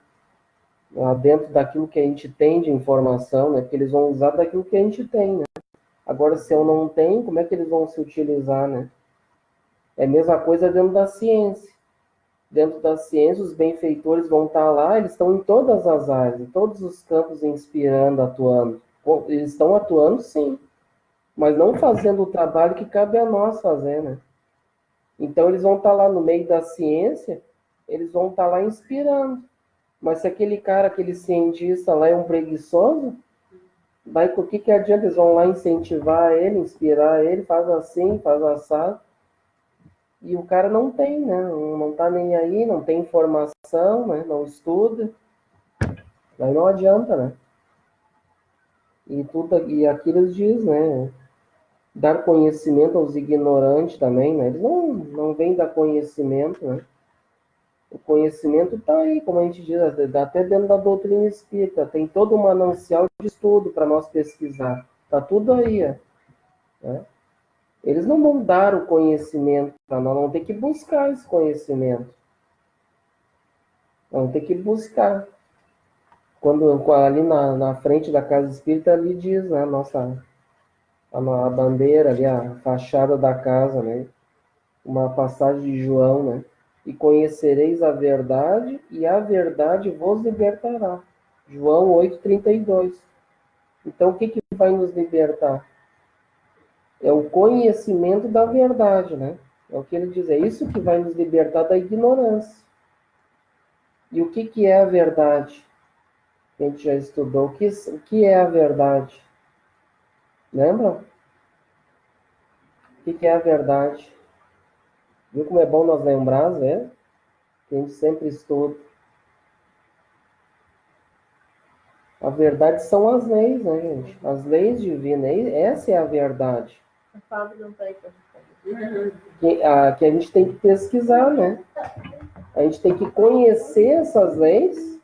dentro daquilo que a gente tem de informação, né? Que eles vão usar daquilo que a gente tem, né? Agora, se eu não tenho, como é que eles vão se utilizar, né? É a mesma coisa dentro da ciência. Dentro da ciência, os benfeitores vão estar lá, eles estão em todas as áreas, em todos os campos inspirando, atuando. Eles estão atuando, sim, mas não fazendo o trabalho que cabe a nós fazer, né? Então, eles vão estar lá no meio da ciência, eles vão estar lá inspirando. Mas se aquele cara, aquele cientista lá é um preguiçoso, daí o que adianta? Eles vão lá incentivar ele, inspirar ele, faz assim, faz assado. E o cara não tem, né? Não tá nem aí, não tem informação, né? Não estuda. Daí não adianta, né? E aquilo eles diz, né? Dar conhecimento aos ignorantes também, né? Eles não vêm dar conhecimento, né? O conhecimento está aí, como a gente diz, até dentro da doutrina espírita. Tem todo um manancial de estudo para nós pesquisar. Está tudo aí, né? Eles não vão dar o conhecimento para nós, vamos ter que buscar esse conhecimento. Vamos ter que buscar. Quando ali na frente da casa espírita, ali diz, né, a bandeira ali, a fachada da casa, né? Uma passagem de João, né? E conhecereis a verdade, e a verdade vos libertará. João 8,32. Então, o que vai nos libertar? É o conhecimento da verdade, né? É o que ele diz, é isso que vai nos libertar da ignorância. E o que é a verdade? A gente já estudou. O que é a verdade? Lembra? O que é a verdade? Viu como é bom nós lembrar, né? Que a gente sempre estuda. A verdade são as leis, né, gente? As leis divinas. Essa é a verdade. A Fábio não está aí para Que a gente tem que pesquisar, né? A gente tem que conhecer essas leis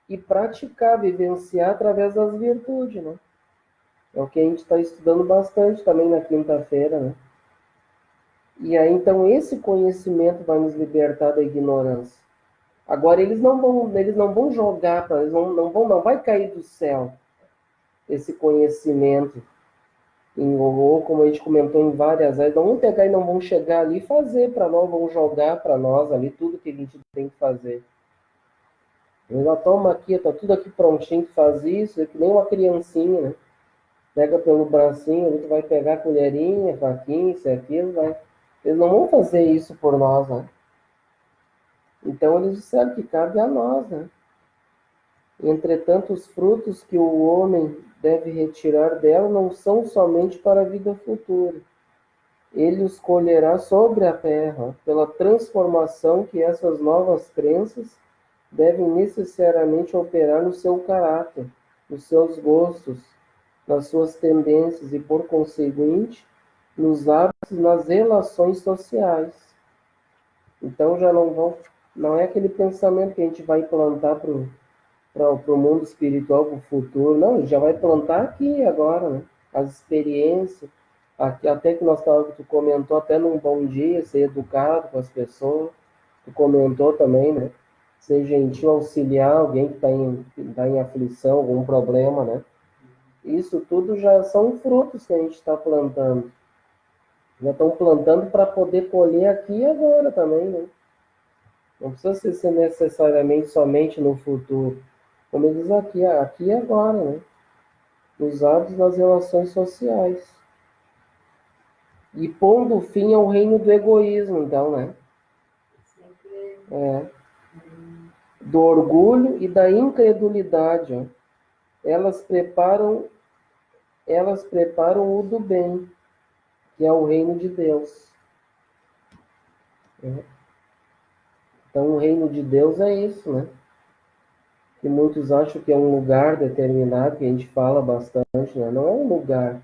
e praticar, vivenciar através das virtudes, né? É o que a gente está estudando bastante também na quinta-feira, né? E aí, então, esse conhecimento vai nos libertar da ignorância. Agora, eles não vão jogar, não vai cair do céu esse conhecimento. Ou, como a gente comentou em várias vezes, não vão pegar e não vão chegar ali e fazer para nós, vão jogar para nós ali tudo que a gente tem que fazer. Ela toma aqui, tá tudo aqui prontinho, faz isso, é que nem uma criancinha, né? Pega pelo bracinho, ali tu vai pegar a colherinha, faquinha, isso e aquilo, vai. Eles não vão fazer isso por nós, né? Então eles disseram que cabe a nós, né? Entretanto, os frutos que o homem deve retirar dela não são somente para a vida futura. Ele os colherá sobre a terra, pela transformação que essas novas crenças devem necessariamente operar no seu caráter, nos seus gostos, nas suas tendências e, por conseguinte, nos hábitos e nas relações sociais. Então já não é aquele pensamento que a gente vai plantar para o mundo espiritual, para o futuro. Não, a gente já vai plantar aqui agora, né? As experiências, aqui, até que tu comentou até num bom dia, ser educado com as pessoas, tu comentou também, né? Ser gentil, auxiliar alguém que está em aflição, algum problema, né? Isso tudo já são frutos que a gente está plantando. Já estão plantando para poder colher aqui e agora também, né? Não precisa ser necessariamente somente no futuro. Como ele diz aqui e agora, né? Nos hábitos das relações sociais. E pondo fim ao reino do egoísmo, então, né? Do orgulho e da incredulidade, ó. Elas preparam o do bem, que é o reino de Deus. Então, o reino de Deus é isso, né? Que muitos acham que é um lugar determinado, que a gente fala bastante, né? Não é um lugar.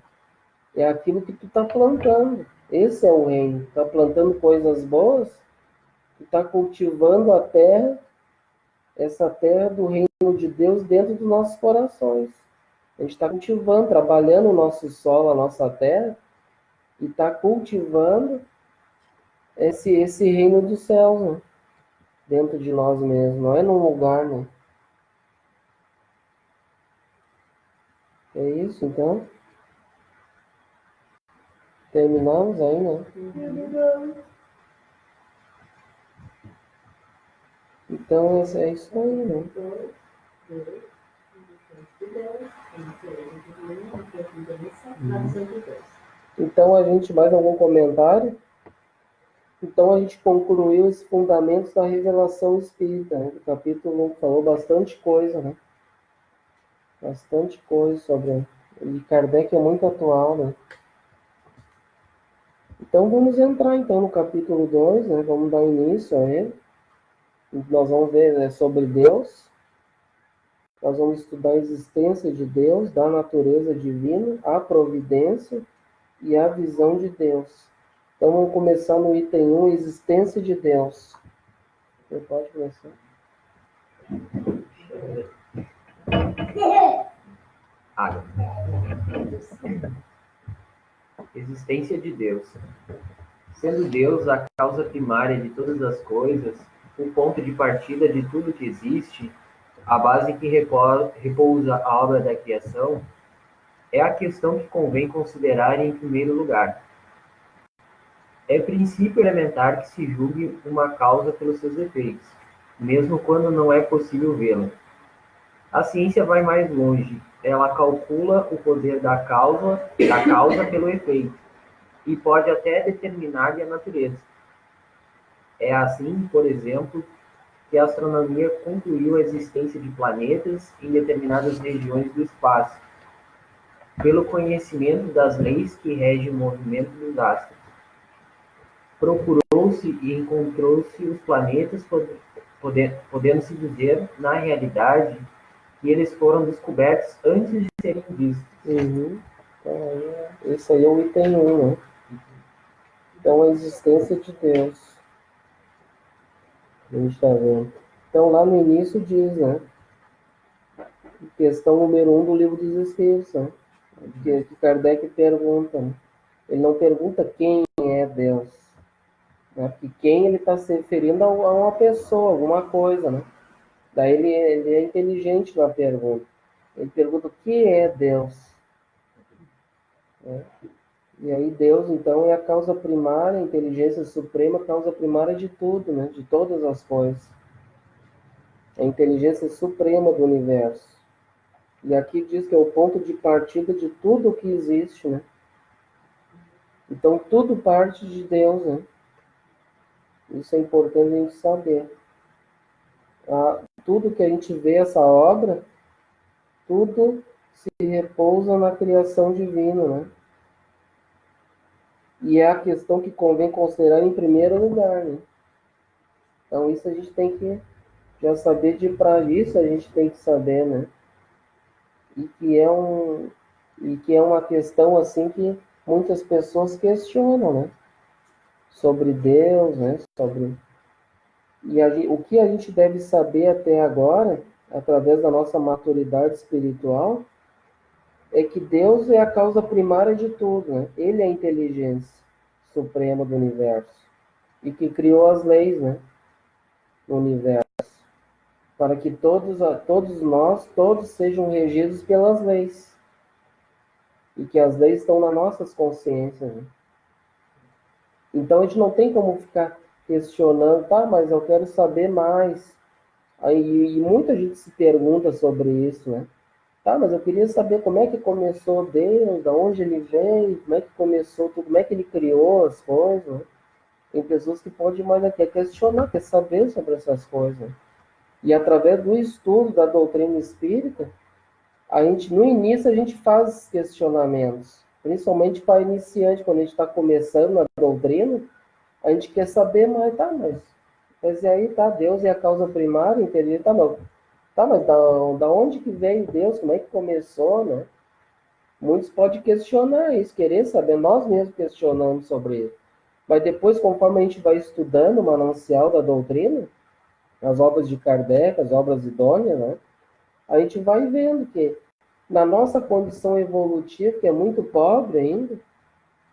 É aquilo que tu está plantando. Esse é o reino. Tu está plantando coisas boas, tu está cultivando a terra, essa terra do reino de Deus dentro dos nossos corações. A gente está cultivando, trabalhando o nosso solo, a nossa terra, e está cultivando esse reino dos céus, né? Dentro de nós mesmos, não é num lugar, né? É isso, então. Terminamos aí, né? Então, é isso aí, né? Então, a gente, mais algum comentário? Então, a gente concluiu os fundamentos da revelação espírita, né? O capítulo falou bastante coisa, né? Bastante coisa sobre... E Kardec é muito atual, né? Então, vamos entrar, então, no capítulo 2, né? Vamos dar início a ele. Nós vamos ver sobre Deus. Nós vamos estudar a existência de Deus, da natureza divina, a providência e a visão de Deus. Então, vamos começar no item 1, existência de Deus. Você pode começar. Água. Existência de Deus. Sendo Deus a causa primária de todas as coisas, o ponto de partida de tudo que existe, a base em que repousa a obra da criação, é a questão que convém considerar em primeiro lugar. É princípio elementar que se julgue uma causa pelos seus efeitos, mesmo quando não é possível vê-la. A ciência vai mais longe. Ela calcula o poder da causa pelo efeito, e pode até determinar-lhe a natureza. É assim, por exemplo, que a astronomia concluiu a existência de planetas em determinadas regiões do espaço, pelo conhecimento das leis que regem o movimento dos astros. Procurou-se e encontrou-se os planetas, podendo-se dizer, na realidade, que eles foram descobertos antes de serem vistos. Uhum. Então, esse aí é o item 1, né? Então, a existência de Deus. A gente está vendo. Então, lá no início diz, né? Questão número 1 do livro dos Espíritos, né? Que Kardec pergunta, né? Ele não pergunta quem é Deus, né? Porque quem ele está se referindo a uma pessoa, alguma coisa, né? Daí ele é inteligente na pergunta. Ele pergunta o que é Deus, né? E aí Deus, então, é a causa primária, a inteligência suprema, a causa primária de tudo, né? De todas as coisas. É a inteligência suprema do universo. E aqui diz que é o ponto de partida de tudo o que existe, né? Então, tudo parte de Deus, né? Isso é importante a gente saber. Tudo que a gente vê, essa obra, tudo se repousa na criação divina, né? E é a questão que convém considerar em primeiro lugar, né? Então, isso a gente tem que já saber de para isso a gente tem que saber, né? E que é uma questão assim que muitas pessoas questionam, né? Sobre Deus, né? O que a gente deve saber até agora, através da nossa maturidade espiritual, é que Deus é a causa primária de tudo, né? Ele é a inteligência suprema do universo e que criou as leis, né? No universo, para que todos sejam regidos pelas leis e que as leis estão nas nossas consciências, né? Então a gente não tem como ficar questionando, tá, mas eu quero saber mais. Aí, e muita gente se pergunta sobre isso, né? Tá, mas eu queria saber como é que começou Deus, da onde ele veio, como é que começou tudo, como é que ele criou as coisas, né? Tem pessoas que podem mais aqui questionar, quer saber sobre essas coisas, né? E através do estudo da doutrina espírita, no início a gente faz questionamentos, principalmente para iniciante, quando a gente está começando a doutrina, a gente quer saber mais, tá, mas e aí, tá, Deus é a causa primária, entendeu? Tá, mas da onde que veio Deus, como é que começou, né? Muitos podem questionar isso, querer saber, nós mesmos questionamos sobre isso. Mas depois, conforme a gente vai estudando o manancial da doutrina, as obras de Kardec, as obras idôneas, né? A gente vai vendo que na nossa condição evolutiva, que é muito pobre ainda,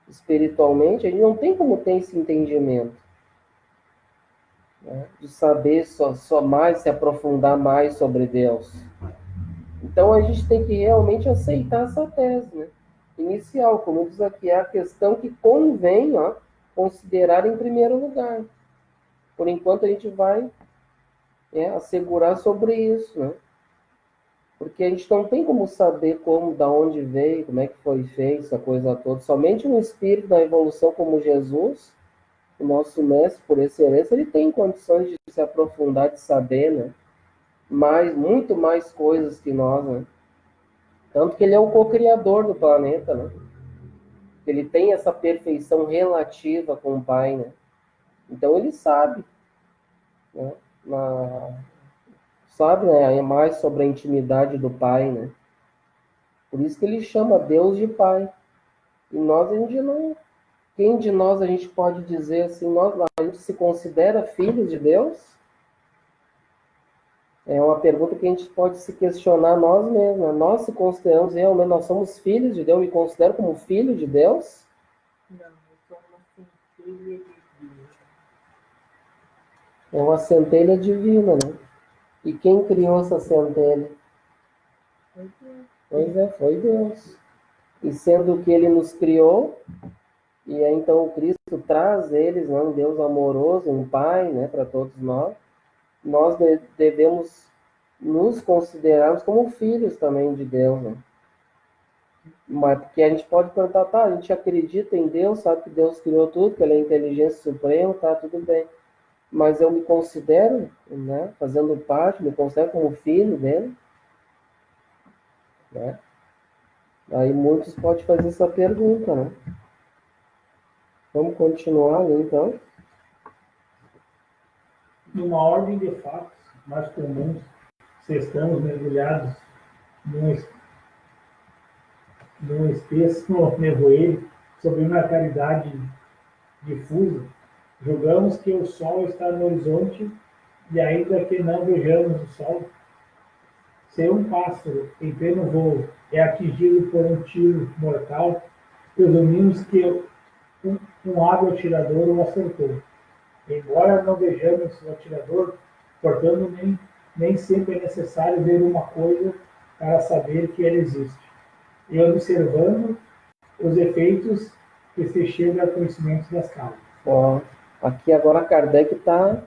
espiritualmente, a gente não tem como ter esse entendimento, né? De saber só mais, se aprofundar mais sobre Deus. Então a gente tem que realmente aceitar essa tese, né? Inicial, como diz aqui, é a questão que convém, ó, considerar em primeiro lugar. Por enquanto a gente vai assegurar sobre isso, né? Porque a gente não tem como saber como, da onde veio, como é que foi feito essa coisa toda. Somente um espírito da evolução como Jesus, o nosso mestre por excelência, ele tem condições de se aprofundar, de saber, né? Muito mais coisas que nós, né? Tanto que ele é o co-criador do planeta, né? Ele tem essa perfeição relativa com o Pai, né? Então ele sabe, né? Sabe, né? Mais sobre a intimidade do Pai, né? Por isso que ele chama Deus de Pai. E nós, a gente não... Quem de nós a gente pode dizer assim, a gente se considera filho de Deus? É uma pergunta que a gente pode se questionar nós mesmos, né? Nós se consideramos realmente, nós somos filhos de Deus, me considero como filho de Deus? Não, eu sou uma centelha divina. É uma centelha divina, né? E quem criou essa centelha? Pois é, foi Deus. E sendo que ele nos criou, E aí, então, o Cristo traz eles, né, um Deus amoroso, um Pai, né, para todos nós. Nós devemos nos considerarmos como filhos também de Deus, né? Mas porque a gente pode perguntar, tá, a gente acredita em Deus, sabe que Deus criou tudo, que Ele é a inteligência suprema, tá, tudo bem. Mas eu me considero, né, fazendo parte, me considero como filho dele, né? Aí muitos podem fazer essa pergunta, né? Vamos continuar ali, então. Numa ordem de fatos mais comuns, se estamos mergulhados num, num espesso nevoeiro sobre uma claridade difusa, julgamos que o sol está no horizonte e ainda que não vejamos o sol, se um pássaro em pleno voo é atingido por um tiro mortal, presumimos que um hábil atirador o acertou. Embora não vejamos o atirador, portanto, nem sempre é necessário ver uma coisa para saber que ela existe. E observando os efeitos que se chega ao conhecimento das causas. Ó, aqui agora Kardec está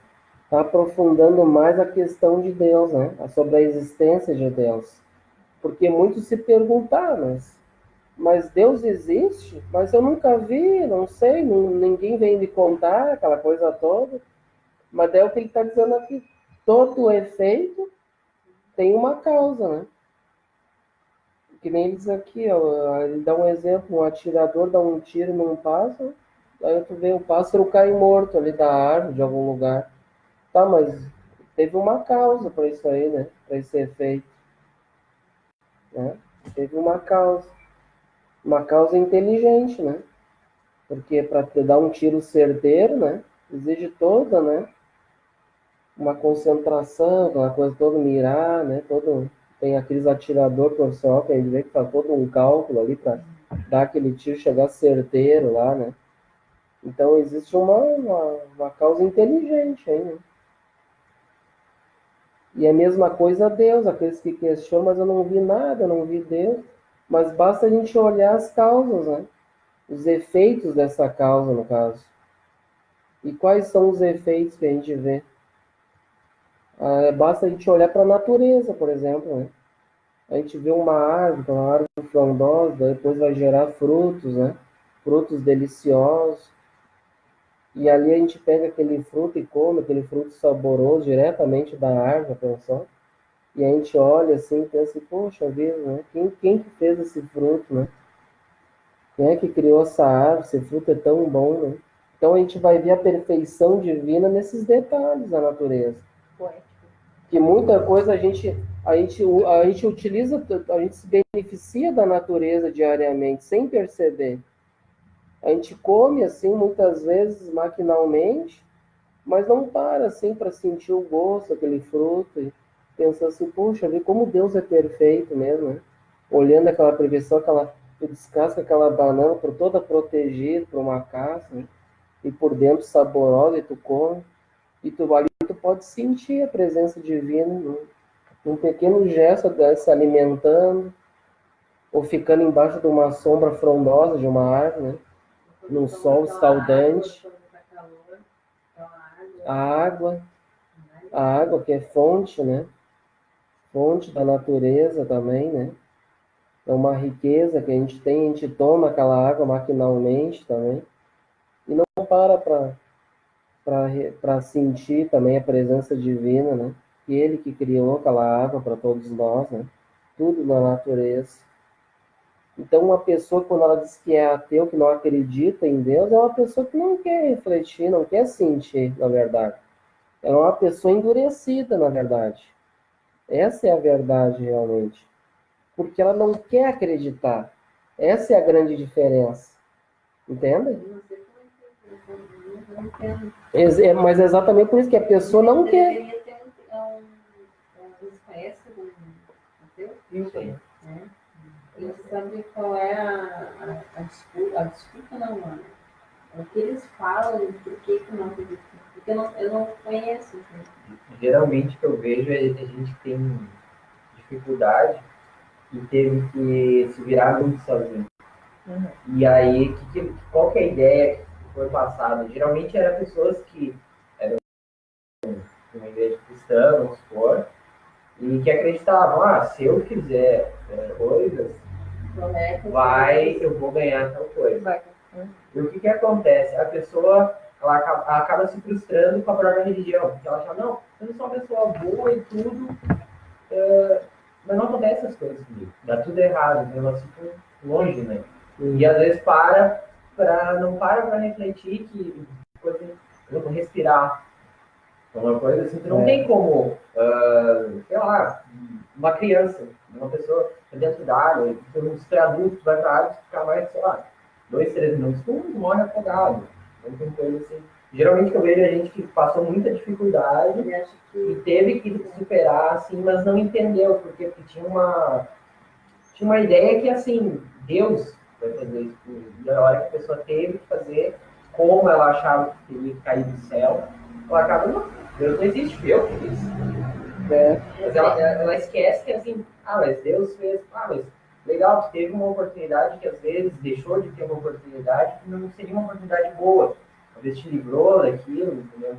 aprofundando mais a questão de Deus, né? Sobre a existência de Deus. Porque muitos se perguntaram, mas Deus existe? Mas eu nunca vi, não sei, ninguém vem me contar, aquela coisa toda. Mas daí é o que ele está dizendo aqui, todo efeito tem uma causa, né? Que nem ele diz aqui, ó, ele dá um exemplo, um atirador dá um tiro num pássaro, aí tu vê o pássaro cai morto ali da árvore, de algum lugar. Tá, mas teve uma causa para isso aí, né? Para esse efeito. Né? Teve uma causa inteligente, né? Porque para te dar um tiro certeiro, né? Exige toda, né? Uma concentração, aquela coisa toda, mirar, né? Tem aqueles atirador profissional que a gente vê que faz todo um cálculo ali para dar aquele tiro, chegar certeiro lá, né? Então existe uma causa inteligente aí, né? E a mesma coisa a Deus, aqueles que questionam, mas eu não vi nada, eu não vi Deus. Mas basta a gente olhar as causas, né? Os efeitos dessa causa, no caso. E quais são os efeitos que a gente vê? Basta a gente olhar para a natureza, por exemplo, né? A gente vê uma árvore frondosa, depois vai gerar frutos, né? Frutos deliciosos. E ali a gente pega aquele fruto e come, aquele fruto saboroso diretamente da árvore, pensou? E a gente olha assim e pensa, poxa vida, né? Quem que fez esse fruto, né? Quem é que criou essa árvore? Esse fruto é tão bom, né? Então a gente vai ver a perfeição divina nesses detalhes da natureza. Poético. Que muita coisa a gente utiliza, a gente se beneficia da natureza diariamente, sem perceber. A gente come assim muitas vezes maquinalmente, mas não para assim para sentir o gosto daquele fruto e pensar assim, puxa, vê como Deus é perfeito mesmo, né? Olhando aquela perfeição, tu descasca aquela banana por toda protegida por uma casca, né? E por dentro saborosa e tu come, e tu ali tu pode sentir a presença divina num pequeno gesto se alimentando ou ficando embaixo de uma sombra frondosa de uma árvore, né? Num sol escaldante. A água que é fonte, né? Fonte da natureza também, né? É uma riqueza que a gente tem, a gente toma aquela água maquinalmente também. E não para sentir também a presença divina, né? Que Ele que criou aquela água para todos nós, né? Tudo na natureza. Então, uma pessoa, quando ela diz que é ateu, que não acredita em Deus, é uma pessoa que não quer refletir, não quer sentir, na verdade. Ela é uma pessoa endurecida, na verdade. Essa é a verdade, realmente. Porque ela não quer acreditar. Essa é a grande diferença. Entende? Mas é exatamente por isso que a pessoa não quer. Deveria ter vocês conhecem do ateu? Isso aí. Eles sabem qual é a disputa. A disputa não, mano. O que eles falam, por que não acreditam? Porque eu não conheço. Geralmente o que eu vejo é a gente que tem dificuldade e teve que se virar muito sozinho. E aí, qual que é a ideia que foi passada? Geralmente eram pessoas que eram de uma igreja cristã, vamos supor, e que acreditavam, se eu fizer coisas, eu vou ganhar tal coisa. E o que acontece? A pessoa ela acaba se frustrando com a própria religião, porque ela acha, não, eu sou uma pessoa boa e tudo, mas não acontece essas coisas comigo, dá tudo errado, então elas ficam longe, né? E às vezes não para para refletir que coisa, eu vou respirar. Uma coisa assim, que não tem como, sei lá, uma criança, uma pessoa dentro da água, se você é adulto, vai pra água, ficar mais, sei lá, 2, 3 minutos, tu morre afogado. Não tem coisa assim. Geralmente eu vejo a gente que passou muita dificuldade e teve que superar, assim, mas não entendeu, porque tinha uma ideia que, assim, Deus vai fazer isso. E a hora que a pessoa teve que fazer, como ela achava que teria que cair do céu, ela acaba, não, Deus não existe, eu fiz. Mas ela esquece que, assim, mas Deus fez, mas legal, tu teve uma oportunidade que às vezes deixou de ter uma oportunidade que não seria uma oportunidade boa. Talvez te livrou daquilo, entendeu?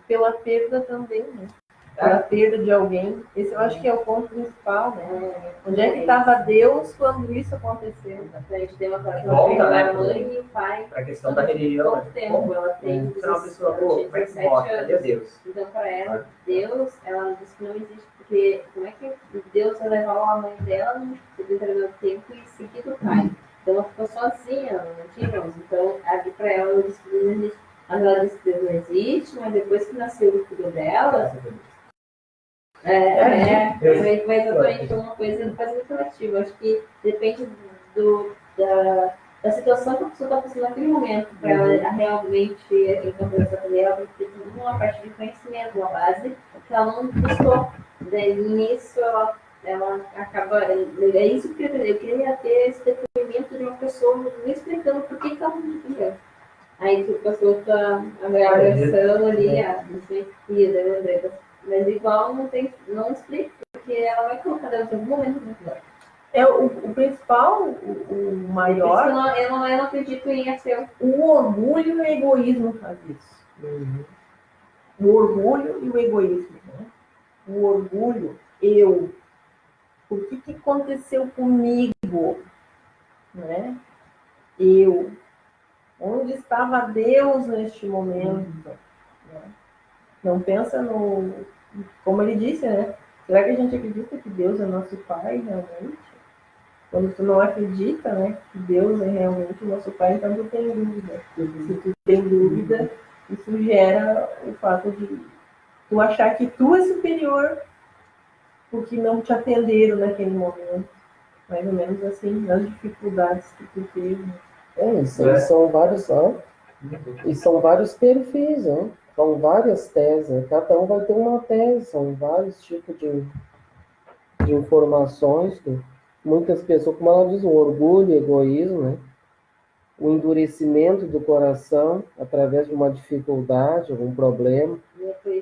Pela perda também, né? Pela perda de alguém. Esse eu acho que é o ponto principal, né? Onde é que estava Deus quando isso aconteceu? A gente tem uma Volta, né, a mãe e o pai. Para a questão da religião. Todo tempo ela tem. Você é uma pessoa boa, como é que morre? Cadê Deus? Então, para ela, Deus, ela diz que não existe, porque como é que Deus vai levar a mãe dela num determinado tempo e seguir do pai? Então, ela ficou sozinha, ela não tinha irmãos. Então, ali para ela, ela disse que não existe. Mas ela disse que Deus não existe, mas depois que nasceu o filho dela, vai exatamente uma coisa quase coletiva. Acho que depende da situação que a pessoa está passando naquele momento, para ela realmente encontrar essa família, ela tem que ter toda uma parte de conhecimento, uma base que ela não buscou. Daí nisso ela acaba. É isso que eu queria ter esse depoimento de uma pessoa me explicando por que ela não queria. Aí a pessoa está abraçando ali, não sei o mas igual não explica, porque ela vai colocar Deus em algum momento no lugar. O principal, o maior. Eu não acredito em ser. O orgulho e o egoísmo faz isso. O orgulho e o egoísmo. Né? O orgulho, o que aconteceu comigo? Né? Onde estava Deus neste momento? Né? Não pensa como ele disse, né? Será que a gente acredita que Deus é nosso Pai realmente? Quando tu não acredita, né, que Deus é realmente o nosso Pai, então tu tem dúvida. Se tu tem dúvida, isso gera o fato de tu achar que tu é superior porque não te atenderam naquele momento. Mais ou menos assim, nas dificuldades que tu teve. São vários perfis, né? São várias teses, cada um vai ter uma tese, são vários tipos de informações que muitas pessoas, como ela diz, o orgulho, o egoísmo, né? O endurecimento do coração através de uma dificuldade, algum problema,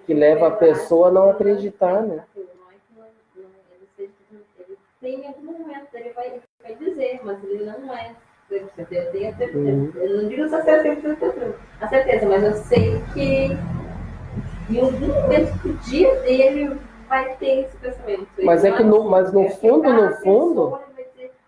que leva a pessoa a não acreditar, né? Ele tem em algum momento, ele vai dizer, mas ele não é. Eu tenho a certeza. Eu não digo só a certeza, mas eu sei que em algum momento do dia dele vai ter esse pensamento. Mas no fundo.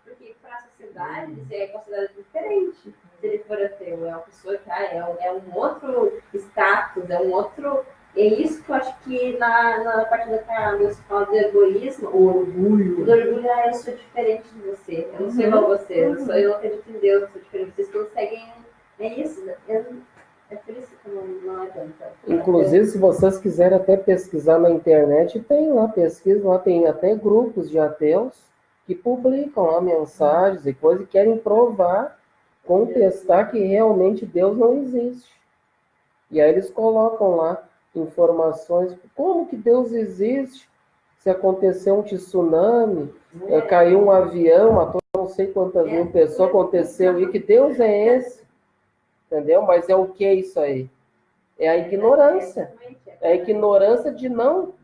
Porque para a sociedade isso é considerado diferente. Se ele for ateu, é uma pessoa que é um outro status, é um outro. É isso que eu acho que na parte da que você fala do egoísmo, o orgulho. O orgulho eu sou diferente de você. Eu não sou igual a você. Eu não acredito em Deus, eu sou diferente. Vocês conseguem. É isso. É por isso que não adianta. Inclusive, se vocês quiserem até pesquisar na internet, tem lá pesquisa, lá tem até grupos de ateus que publicam lá mensagens e coisas e querem provar, contestar que realmente Deus não existe. E aí eles colocam lá informações, como que Deus existe? Se aconteceu um tsunami, caiu um avião, matou não sei quantas mil pessoas, aconteceu, e que Deus é esse? Entendeu? Mas é o que isso aí? É a ignorância. É a ignorância de não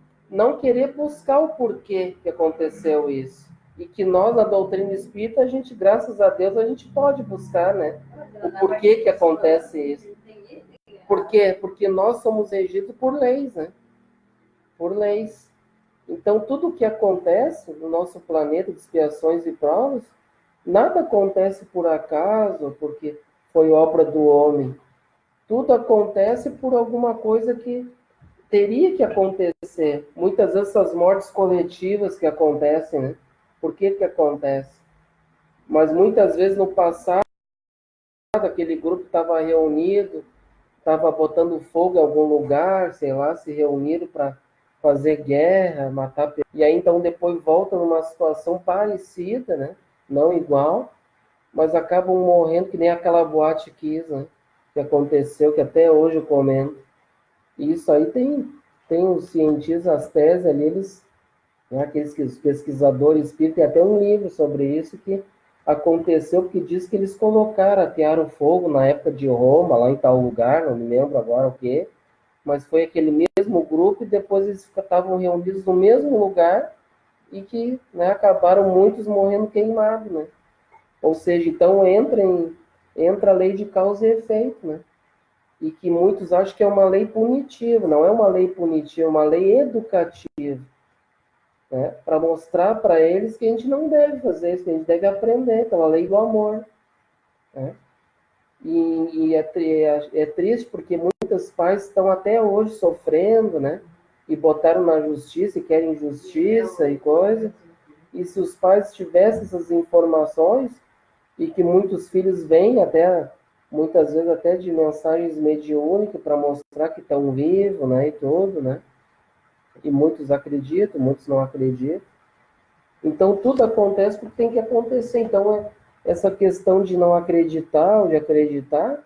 querer buscar o porquê que aconteceu isso. E que nós, na doutrina espírita, a gente, graças a Deus, a gente pode buscar, né? O porquê que acontece isso. Por quê? Porque nós somos regidos por leis, né? Por leis. Então, tudo que acontece no nosso planeta de expiações e provas, nada acontece por acaso, porque foi obra do homem. Tudo acontece por alguma coisa que teria que acontecer. Muitas vezes essas mortes coletivas que acontecem, né? Por que que acontece? Mas muitas vezes no passado, aquele grupo estava reunido, estava botando fogo em algum lugar, sei lá, se reuniram para fazer guerra, matar pessoas. E aí então depois volta numa situação parecida, né? Não igual, mas acabam morrendo que nem aquela boate Kiss, né? Que aconteceu, que até hoje eu comento. E isso aí tem os cientistas, as teses ali, eles, né, aqueles os pesquisadores espíritas, tem até um livro sobre isso que aconteceu, porque diz que eles colocaram, atearam fogo na época de Roma, lá em tal lugar, não me lembro agora o que, mas foi aquele mesmo grupo e depois eles estavam reunidos no mesmo lugar e que, né, acabaram muitos morrendo queimados, né? Ou seja, então entra a lei de causa e efeito, né? E que muitos acham que é uma lei punitiva, não é uma lei punitiva, é uma lei educativa, né? Para mostrar para eles que a gente não deve fazer isso, que a gente deve aprender pela lei do amor, né? E é triste porque muitos pais estão até hoje sofrendo, né? E botaram na justiça e querem justiça e coisa. E se os pais tivessem essas informações, e que muitos filhos vêm até, muitas vezes até de mensagens mediúnicas para mostrar que estão vivos, né? E tudo, né? E muitos acreditam, muitos não acreditam. Então, tudo acontece porque tem que acontecer. Então, essa questão de não acreditar ou de acreditar,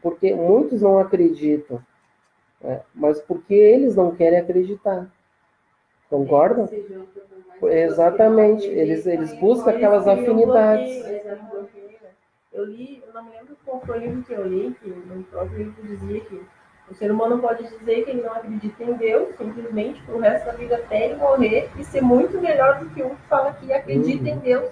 porque muitos não acreditam, né? Mas porque eles não querem acreditar. Concordam? Exatamente. Eles buscam aquelas afinidades. Eu li, eu não me lembro qual foi o livro que eu li, que no próprio livro dizia que o ser humano pode dizer que ele não acredita em Deus, simplesmente pro resto da vida até ele morrer, e ser muito melhor do que um que fala que acredita em Deus.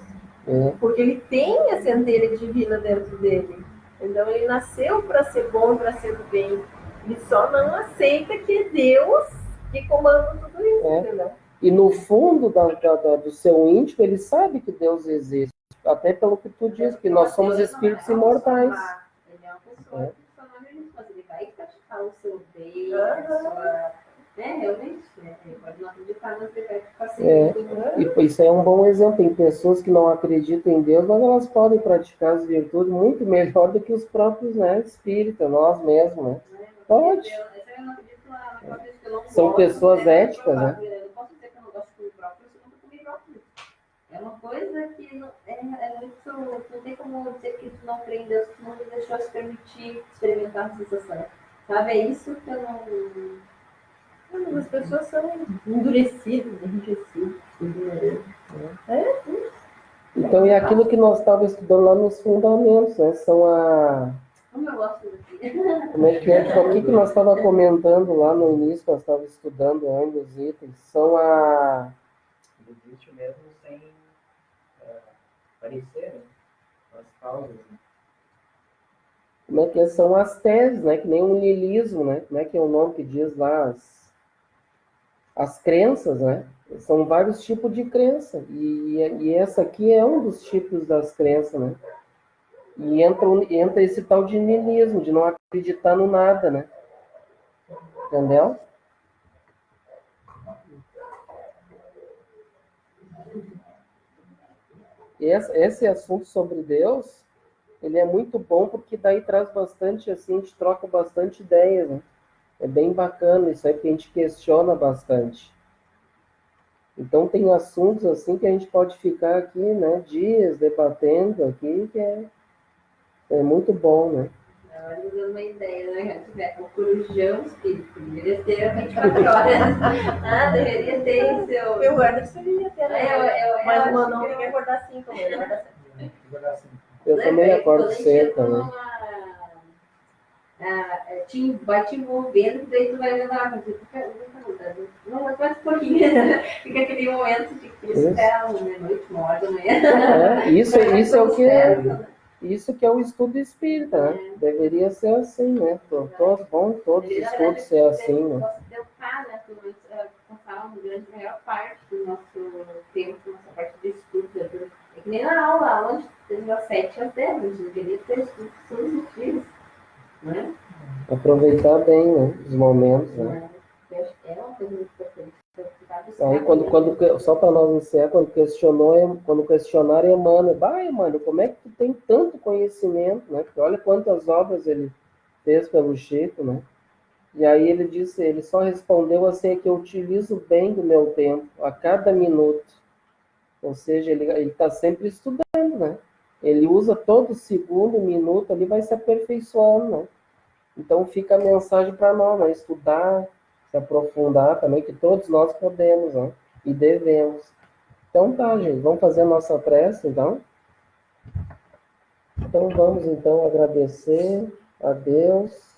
Porque ele tem a centelha divina dentro dele. Então ele nasceu para ser bom, para ser do bem. Ele só não aceita que é Deus que comanda tudo isso, entendeu? E no fundo do seu íntimo, ele sabe que Deus existe. Até pelo que tu diz, que nós somos espíritos imortais. Ele é uma pessoa que só não acredita, mas ele vai praticar o seu bem, a sua... realmente, ele pode não acreditar, mas ele vai ficar assim. E isso é um bom exemplo. Tem pessoas que não acreditam em Deus, mas elas podem praticar as virtudes muito melhor do que os próprios, né, espíritas, nós mesmos, né? Pode. São pessoas éticas, né? Eu não posso dizer que eu não gosto de comer brócolis, eu nunca comi brócolis. É uma coisa que não, é muito... Não tem como dizer que tu não crê em Deus, que não me deixou se permitir experimentar a sensação. Sabe? É isso que eu não... As pessoas são endurecidas, enrijecidas. Então, é aquilo que nós estávamos estudando lá nos fundamentos, né? São a... Como eu gosto daqui. Como é que é? O que nós estávamos comentando lá no início, nós estávamos estudando ainda os itens, são a... Existe mesmo sem aparecer, né? As causas, né? Como é que é? São as teses, né? Que nem o niilismo, né? Como é que é o nome que diz lá? As crenças, né? São vários tipos de crença. E essa aqui é um dos tipos das crenças, né? E entra esse tal de niilismo, de não acreditar no nada, né? Entendeu? E esse assunto sobre Deus, ele é muito bom porque daí traz bastante, assim, a gente troca bastante ideias, né? É bem bacana isso aí, que a gente questiona bastante. Então tem assuntos assim que a gente pode ficar aqui, né, dias debatendo aqui, que é muito bom, né? Agora me dando uma ideia, né? Se tiver o corujão espírito, deveria ter 24 horas. Deveria ter o seu... Eu guardo que seria ter, né? Mas o Manão tem que acordar 5, ele guarda 7. Eu também acordo cedo também. Vai te envolvendo, daí tu vai levar, Não, mas mais um pouquinho. Fica aquele momento de que Isso. espera uma meia-noite, 1h da manhã. Isso que é o estudo espírita, né? Deveria ser assim, né? Todos os estudos ser assim, né? Posso tentar, né? Pelo menos passar uma grande maior parte do nosso tempo, nossa parte de estudo. É que nem na aula onde teve às 7 às 10, a gente deveria ter estudo todos os dias. Né? Aproveitar bem, né? Os momentos, né? Eu acho que é uma coisa muito importante. Aí só para nós encerrar, quando questionaram Emmanuel, Emmanuel, como é que tu tem tanto conhecimento, né? Porque olha quantas obras ele fez pelo Chico, né? E aí ele disse, ele só respondeu assim, que eu utilizo bem do meu tempo, a cada minuto. Ou seja, ele está sempre estudando, né? Ele usa todo segundo, minuto, ali vai se aperfeiçoando, né? Então fica a mensagem para nós, né? Estudar, se aprofundar também, que todos nós podemos, né? E devemos. Então tá, gente, vamos fazer a nossa prece, então? Então vamos, então, agradecer a Deus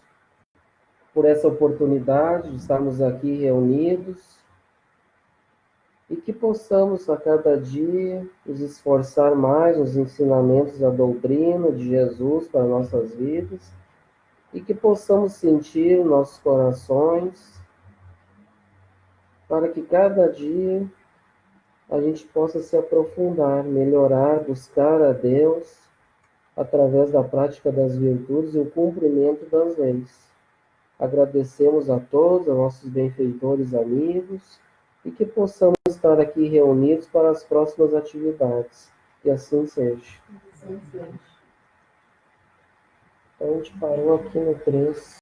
por essa oportunidade de estarmos aqui reunidos e que possamos a cada dia nos esforçar mais nos ensinamentos da doutrina de Jesus para nossas vidas e que possamos sentir em nossos corações para que cada dia a gente possa se aprofundar, melhorar, buscar a Deus através da prática das virtudes e o cumprimento das leis. Agradecemos a todos, aos nossos benfeitores amigos, e que possamos estar aqui reunidos para as próximas atividades. Que assim seja. Então a gente parou aqui no 3.